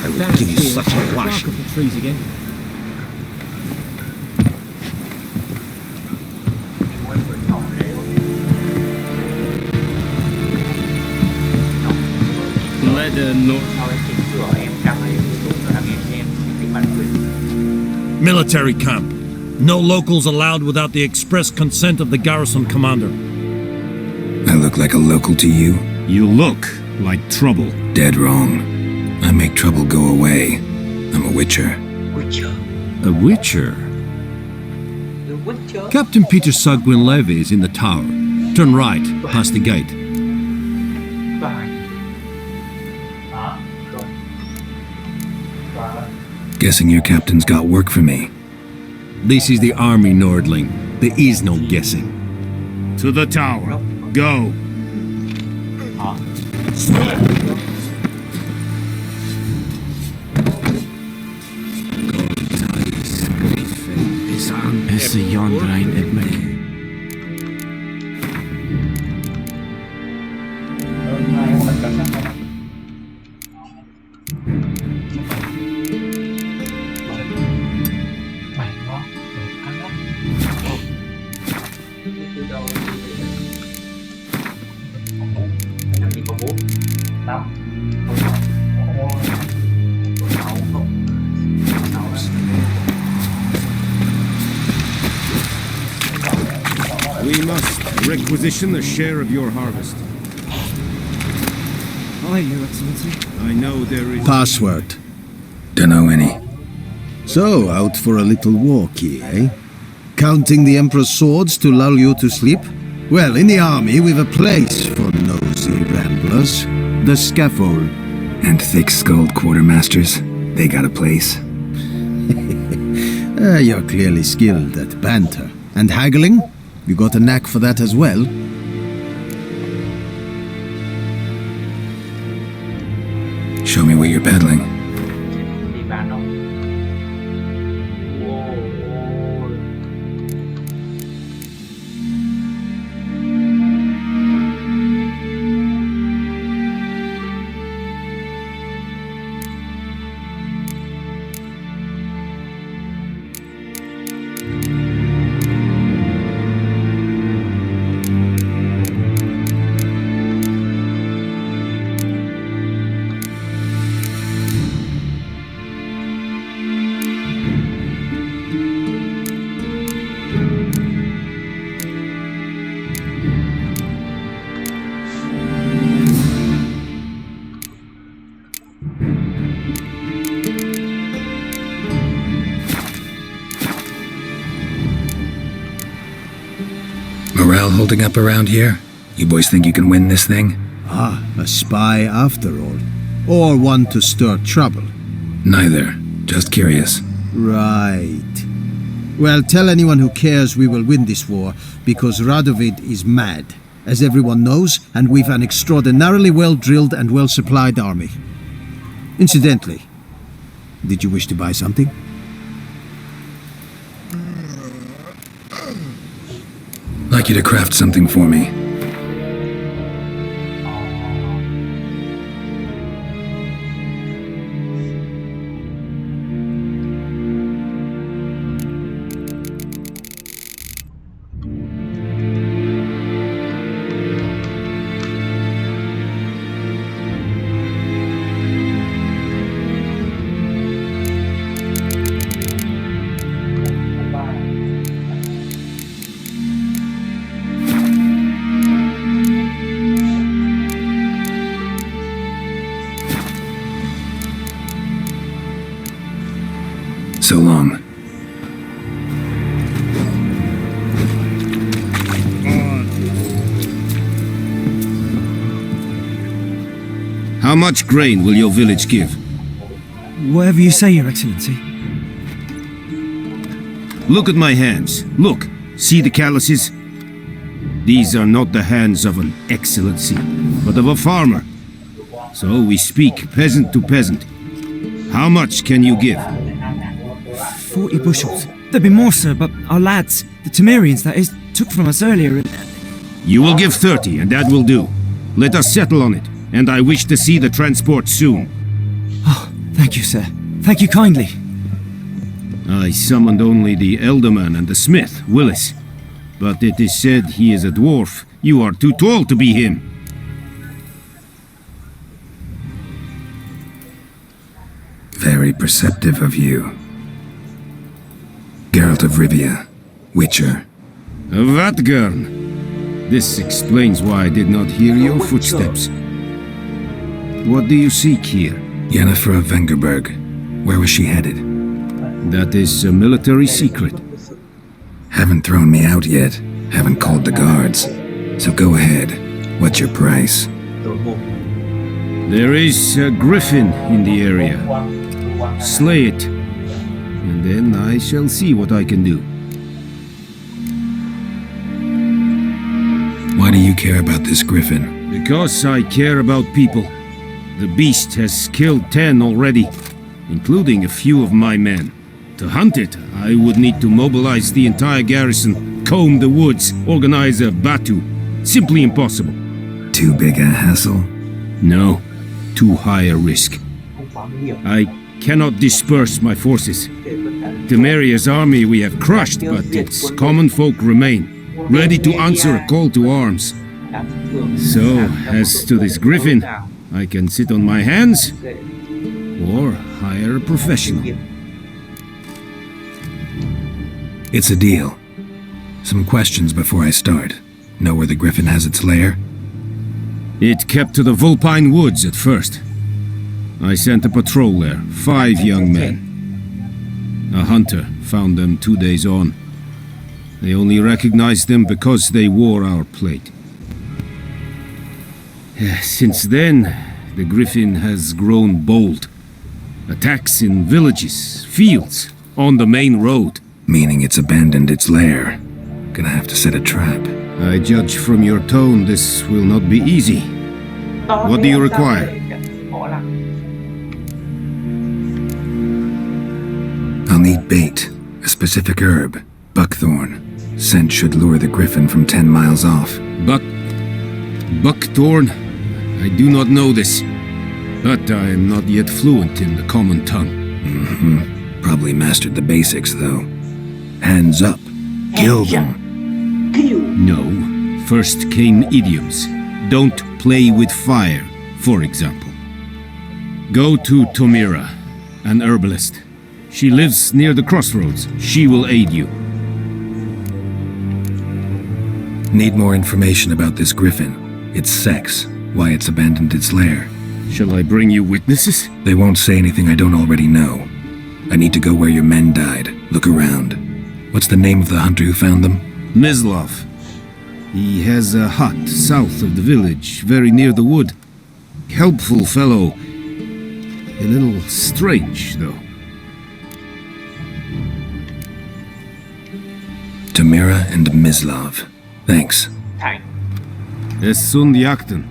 I will give you such a wash. Bark up the trees again. Military camp. No locals allowed without the express consent of the garrison commander. I look like a local to you? You look like trouble. Dead wrong. I make trouble go away. I'm a witcher. Witcher. A witcher? The Witcher. Captain Peter Sagwin Levy is in the tower. Turn right, past the gate. Bài. Guessing your captain's got work for me. This is the army, Nordling. There is no guessing. To the tower. Go. lắm. Sáu không sáu We must requisition a share of your harvest. Aye, Your Excellency. I know there is... Password. Dunno any. So, out for a little walkie, eh? Counting the Emperor's swords to lull you to sleep? Well, in the army we've a place for nosy ramblers. The scaffold. And thick-skulled quartermasters, they got a place. You're clearly skilled at banter. And haggling? You got a knack for that as well? Show me what you're peddling. Đi bán không? Wow. Morale holding up around here? You boys think you can win this thing? Ah, a spy after all. Or one to stir trouble. Neither. Just curious. Right. Well, tell anyone who cares we will win this war, because Radovid is mad, as everyone knows, and we've an extraordinarily well-drilled and well-supplied army. Incidentally, did you wish to buy something? Like you to craft something for me. So long. How much grain will your village give? Whatever you say, Your Excellency. Look at my hands. Look. See the calluses? These are not the hands of an excellency, but of a farmer. So we speak peasant to peasant. How much can you give? 40 bushels. There'd be more, sir, but our lads, the Temerians, that is, took from us earlier and... You will give 30, and that will do. Let us settle on it, and I wish to see the transport soon. Oh, thank you, sir. Thank you kindly. I summoned only the elderman and the smith, Willis. But it is said he is a dwarf. You are too tall to be him. Very perceptive of you. Geralt of Rivia, Witcher. Vatgern. This explains why I did not hear your footsteps. What do you seek here? Yennefer of Vengerberg. Where was she headed? That is a military secret. Haven't thrown me out yet. Haven't called the guards. So go ahead. What's your price? There is a griffin in the area. Slay it, and then I shall see what I can do. Why do you care about this griffin? Because I care about people. The beast has killed 10 already, including a few of my men. To hunt it, I would need to mobilize the entire garrison, comb the woods, organize a batu. Simply impossible. Too big a hassle? No, too high a risk. I cannot disperse my forces. Temeria's army we have crushed, but its common folk remain, ready to answer a call to arms. So, as to this griffin, I can sit on my hands or hire a professional. It's a deal. Some questions before I start. Know where the griffin has its lair? It kept to the Vulpine Woods at first. I sent a patrol there, 5 young men. A hunter found them 2 days on. They only recognized them because they wore our plate. Since then, the griffin has grown bold. Attacks in villages, fields, on the main road. Meaning it's abandoned its lair. Gonna have to set a trap. I judge from your tone this will not be easy. What do you require? I'll need bait, a specific herb, buckthorn. Scent should lure the griffin from 10 miles off. Buckthorn? I do not know this, but I am not yet fluent in the common tongue. Probably mastered the basics, though. Hands up. Kill them. No. First came idioms. Don't play with fire, for example. Go to Tomira, an herbalist. She lives near the crossroads. She will aid you. Need more information about this griffin. Its sex, why it's abandoned its lair. Shall I bring you witnesses? They won't say anything I don't already know. I need to go where your men died. Look around. What's the name of the hunter who found them? Mislav. He has a hut south of the village, very near the wood. Helpful fellow. A little strange, though. Tomira and Mislav. Thanks. Es sunt jakten.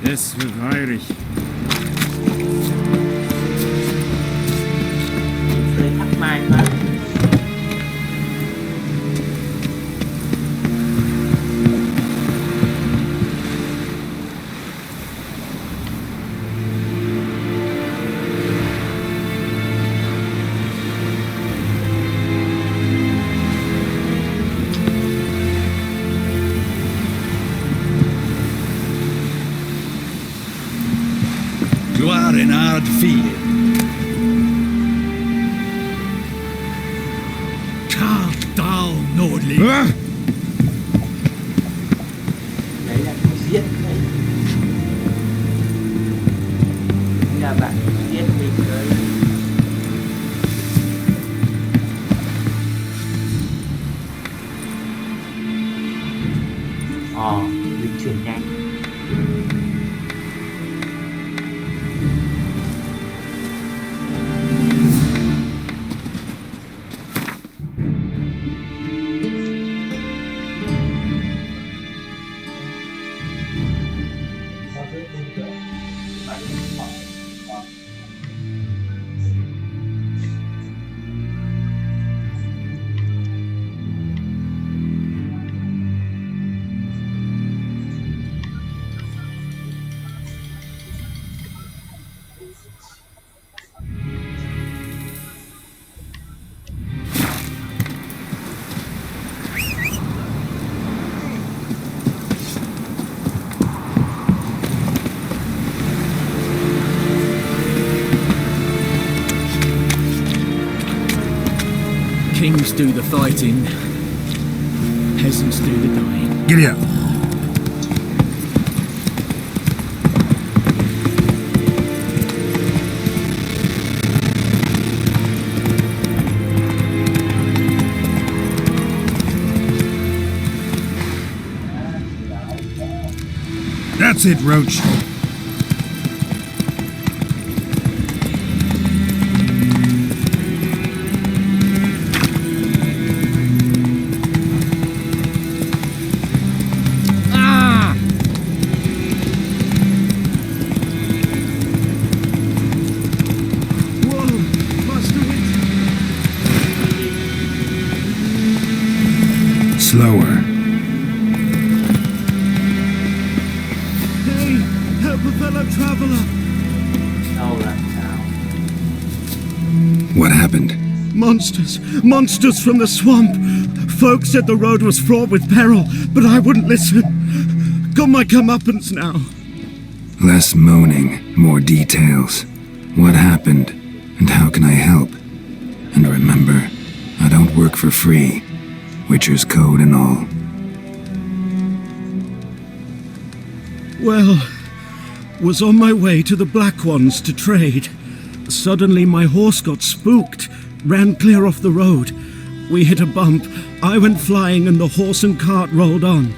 Es wird heilig. Gloire en hard fille. Carl down, Nordling. Đấy là cái giết đấy. Là bạn giết mình rồi. Dịch chuyển nhanh. Kings do the fighting, peasants do the dying. Giddy up. That's it, Roach. slower. Hey, help a fellow traveler. Đâu là sao? What happened? Monsters from the swamp. Folks said the road was fraught with peril, but I wouldn't listen. Got my comeuppance now. Less moaning, more details. What happened, and how can I help? And remember, I don't work for free. Witcher's code and all. Well, was on my way to the Black Ones to trade. Suddenly my horse got spooked, ran clear off the road. We hit a bump, I went flying and the horse and cart rolled on.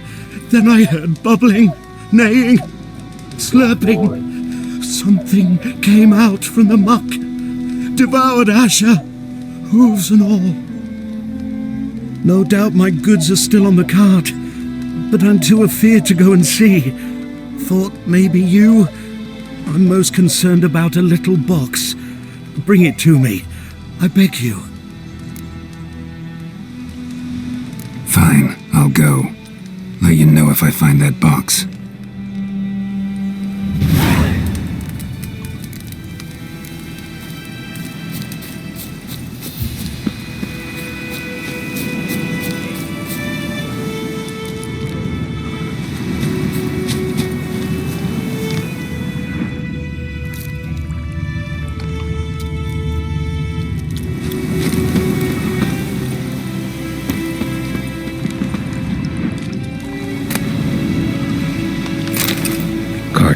Then I heard bubbling, neighing, slurping. Something came out from the muck, devoured Asher, hooves and all. No doubt my goods are still on the cart, but I'm too afeard to go and see. Thought maybe you. I'm most concerned about a little box. Bring it to me, I beg you. Fine, I'll go. Let you know if I find that box.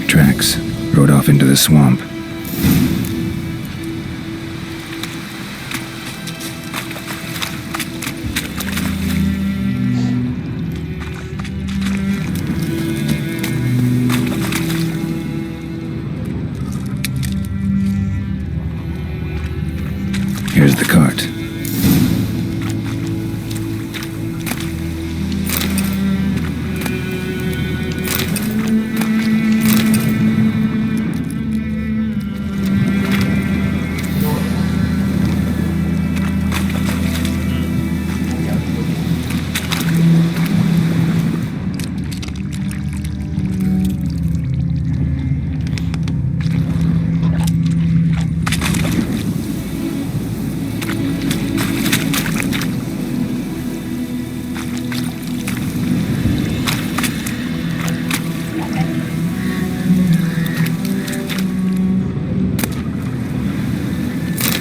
Tracks rode off into the swamp. Here's the cart.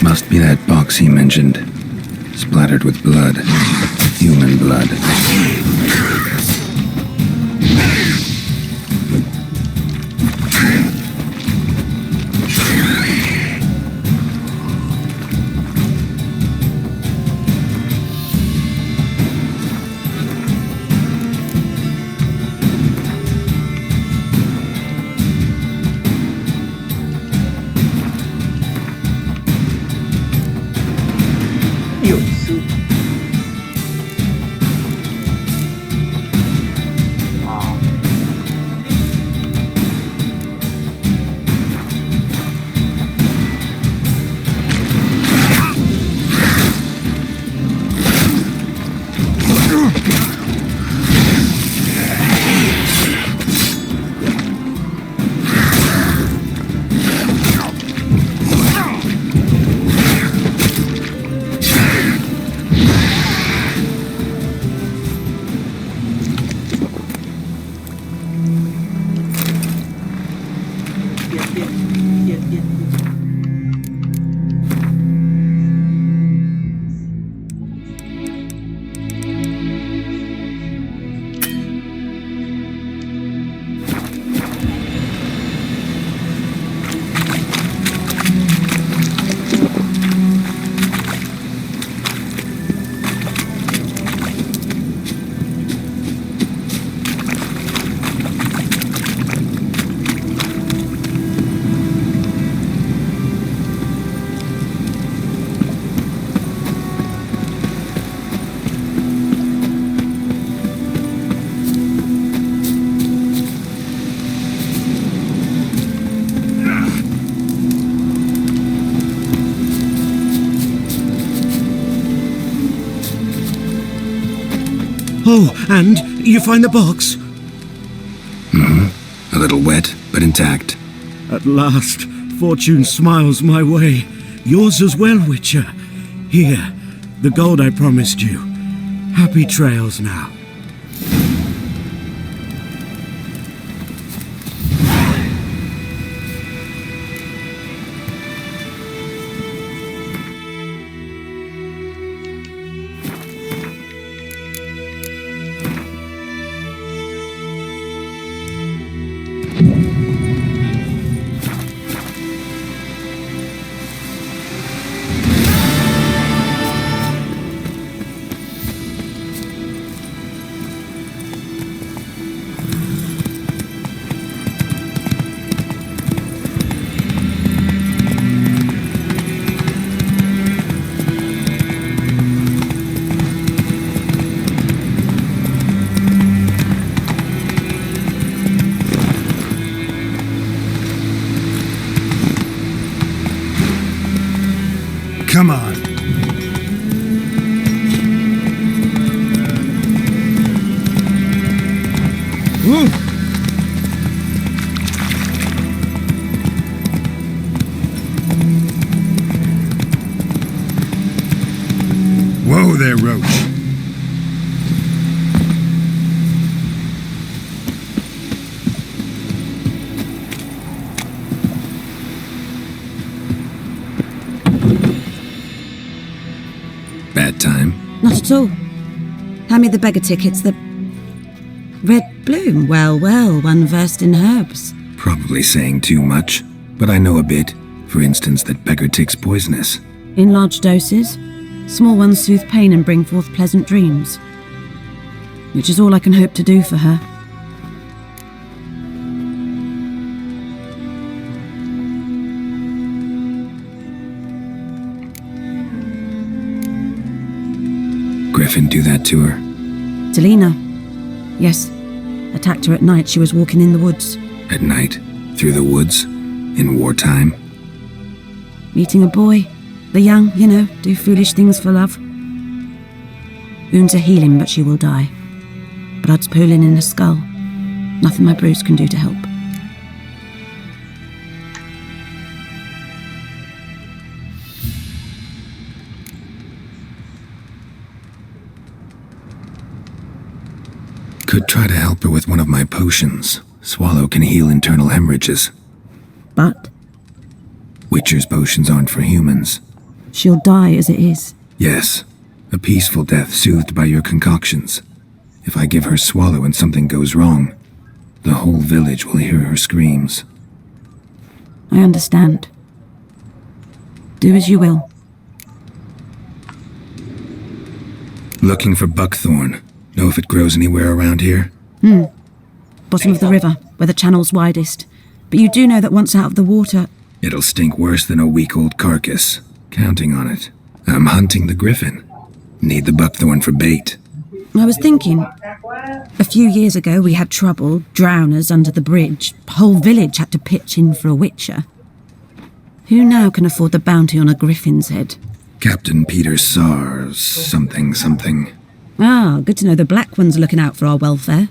Must be that box he mentioned. Splattered with blood. Human blood. Oh, and you find the box? A little wet, but intact. At last, fortune smiles my way. Yours as well, Witcher. Here, the gold I promised you. Happy trails now. Come on. Whoa! Whoa there, Roach. Bad time? Not at all. Hand me the beggar tickets, the red bloom. Well, well, one versed in herbs. Probably saying too much, but I know a bit. For instance, that beggar tick's poisonous. In large doses, small ones soothe pain and bring forth pleasant dreams. Which is all I can hope to do for her. Griffin do that to her? Delina. Yes. Attacked her at night. She was walking in the woods. At night? Through the woods? In wartime? Meeting a boy. The young, you know, do foolish things for love. Wounds are healing, but she will die. Blood's pooling in her skull. Nothing my bruise can do to help. Could try to help her with one of my potions. Swallow can heal internal hemorrhages. But Witcher's potions aren't for humans. she'll die as it is. Yes, a peaceful death soothed by your concoctions. If I give her Swallow and something goes wrong, the whole village will hear her screams. I understand. Do as you will. Looking for buckthorn. Know if it grows anywhere around here? Bottom of the river, where the channel's widest. But you do know that once out of the water... It'll stink worse than a week-old carcass. Counting on it. I'm hunting the griffin. Need the buckthorn for bait. I was thinking, a few years ago we had trouble, drowners under the bridge. Whole village had to pitch in for a witcher. Who now can afford the bounty on a griffin's head? Captain Peter Sars, something. Ah, good to know the Black One's looking out for our welfare.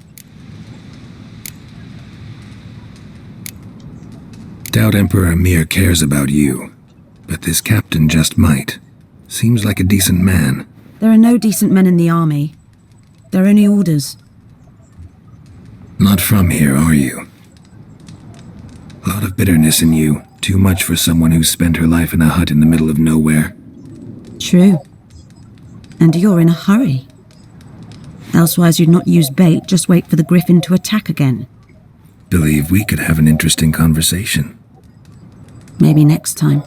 Doubt Emperor Amir cares about you. But this captain just might. Seems like a decent man. There are no decent men in the army. They're only orders. Not from here, are you? A lot of bitterness in you. Too much for someone who's spent her life in a hut in the middle of nowhere. True. And you're in a hurry. Elsewise you'd not use bait, just wait for the griffin to attack again. Believe we could have an interesting conversation. Maybe next time.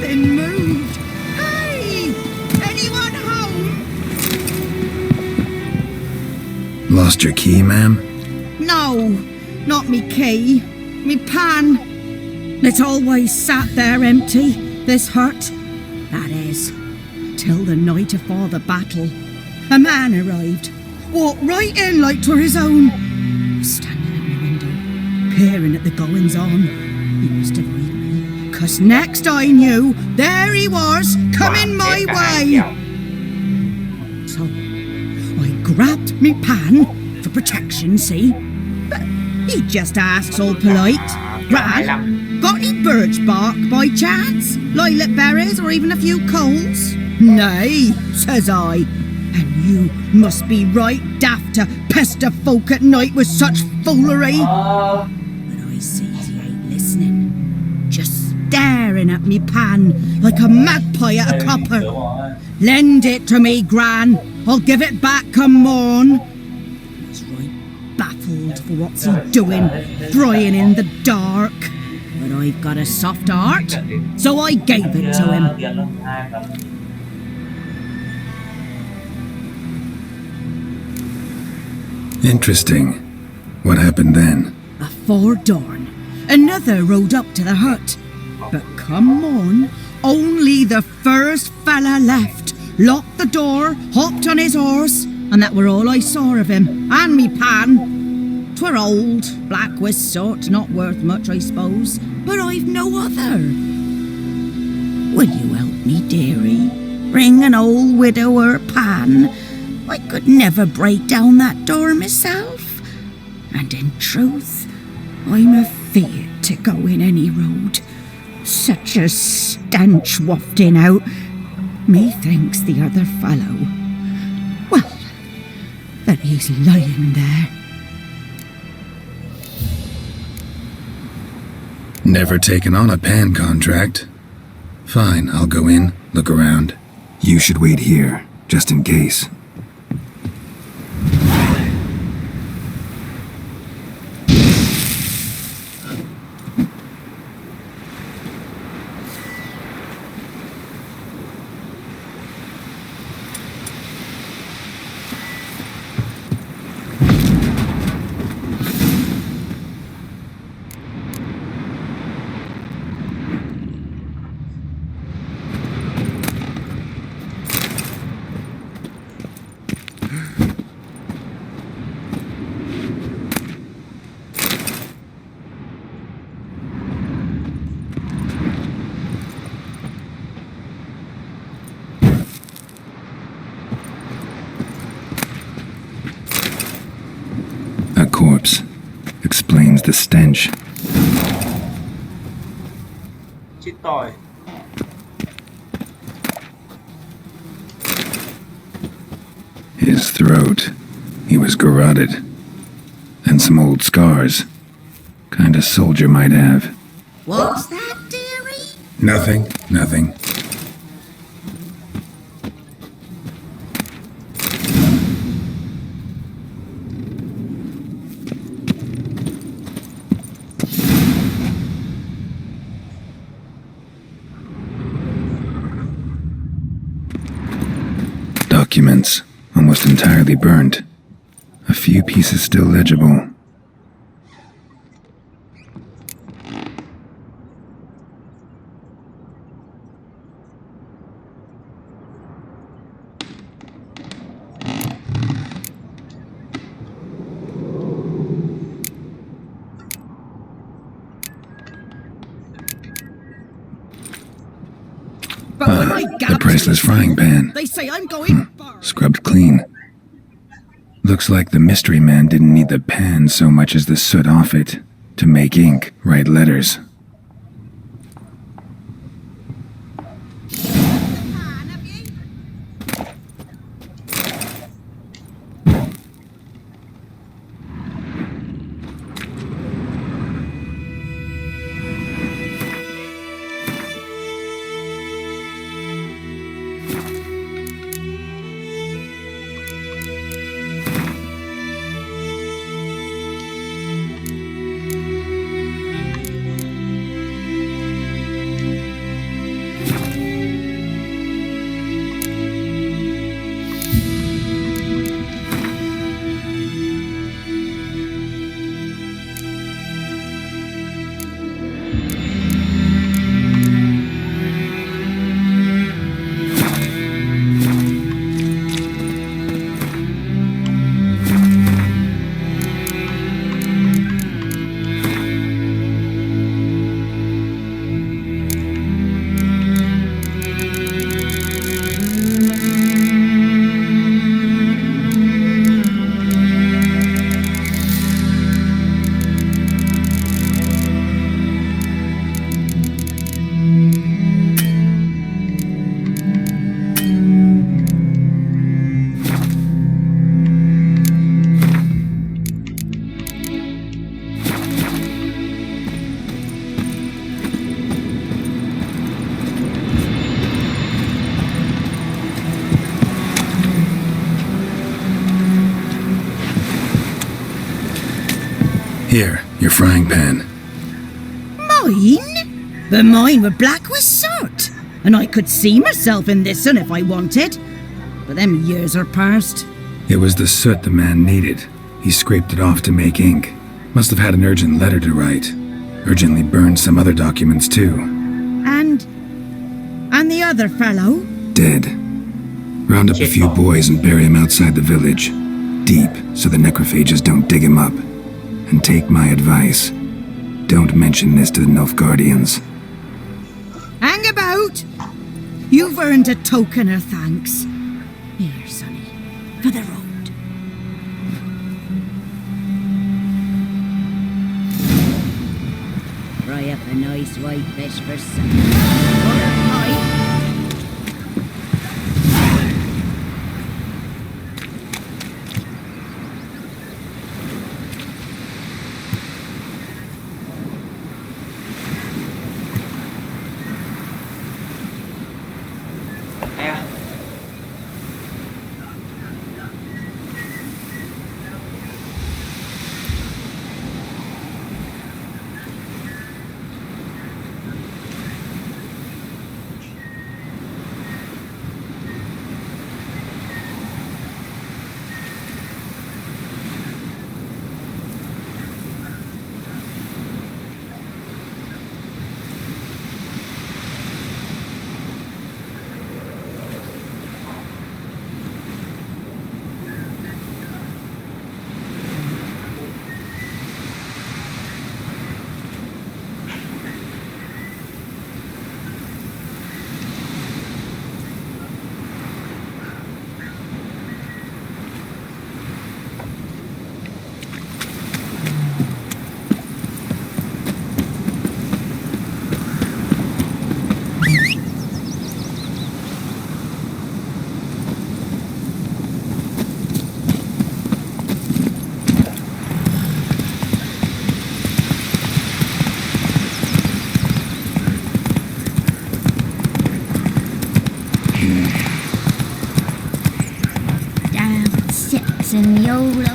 Nothing moved. Hey! Anyone home? Lost your key, ma'am? No, not me key. Me pan. It's always sat there empty, this hut. That is, till the night afore the battle. A man arrived. Walked right in like 'twere his own. Was standing at my window, peering at the goings-on. He must have read me, 'cause next I knew, there he was, coming my way. So, I grabbed me pan, for protection, see? But he just asks all polite, Gran, got any birch bark by chance? Lilac berries or even a few coals? Nay, says I. And you must be right daft to pester folk at night with such foolery. But I sees he ain't listening, just staring at me pan like a magpie at a copper. Lend it to me, Gran. I'll give it back come morn. I was right baffled for what's he doing, frying in the dark. But I've got a soft heart, so I gave it to him. Interesting. What happened then? Afore dawn, another rode up to the hut. But come on, only the first fella left, locked the door, hopped on his horse, and that were all I saw of him, and me pan. 'Twere old, black with soot, not worth much, I suppose, but I've no other. Will you help me, dearie? Bring an old widower pan. I could never break down that door myself. And in truth, I'm afeard to go in any road. Such a stench wafting out. Methinks the other fellow, well, that he's lying there. Never taken on a pan contract. Fine, I'll go in, look around. You should wait here, just in case. A corpse explains the stench. Chết tỏi. His throat. He was garroted. And some old scars. Kind of soldier might have. What's that, dearie? Nothing, nothing. Documents, almost entirely burnt. A few pieces still legible. The priceless frying pan. They say I'm going Scrubbed clean. Looks like the mystery man didn't need the pan so much as the soot off it to make ink, write letters. Here, your frying pan. Mine? But mine were black with soot, and I could see myself in this one if I wanted. But them years are past. It was the soot the man needed. He scraped it off to make ink. Must have had an urgent letter to write. Urgently burned some other documents too. And the other fellow? Dead. Round up a few boys and bury him outside the village. Deep, so the necrophages don't dig him up. And take my advice. Don't mention this to the Nilfgaardians. Hang about! You've earned a token of thanks. Here, sonny, for the road. Fry up a nice white fish for supper. And YOLO.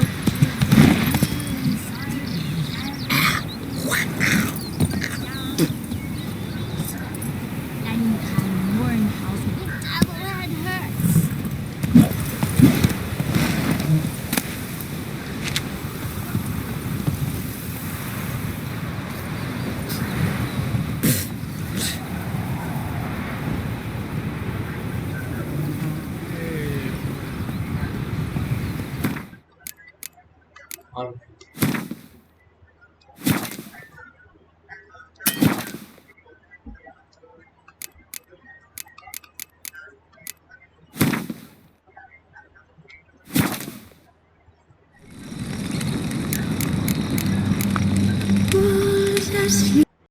Sleep.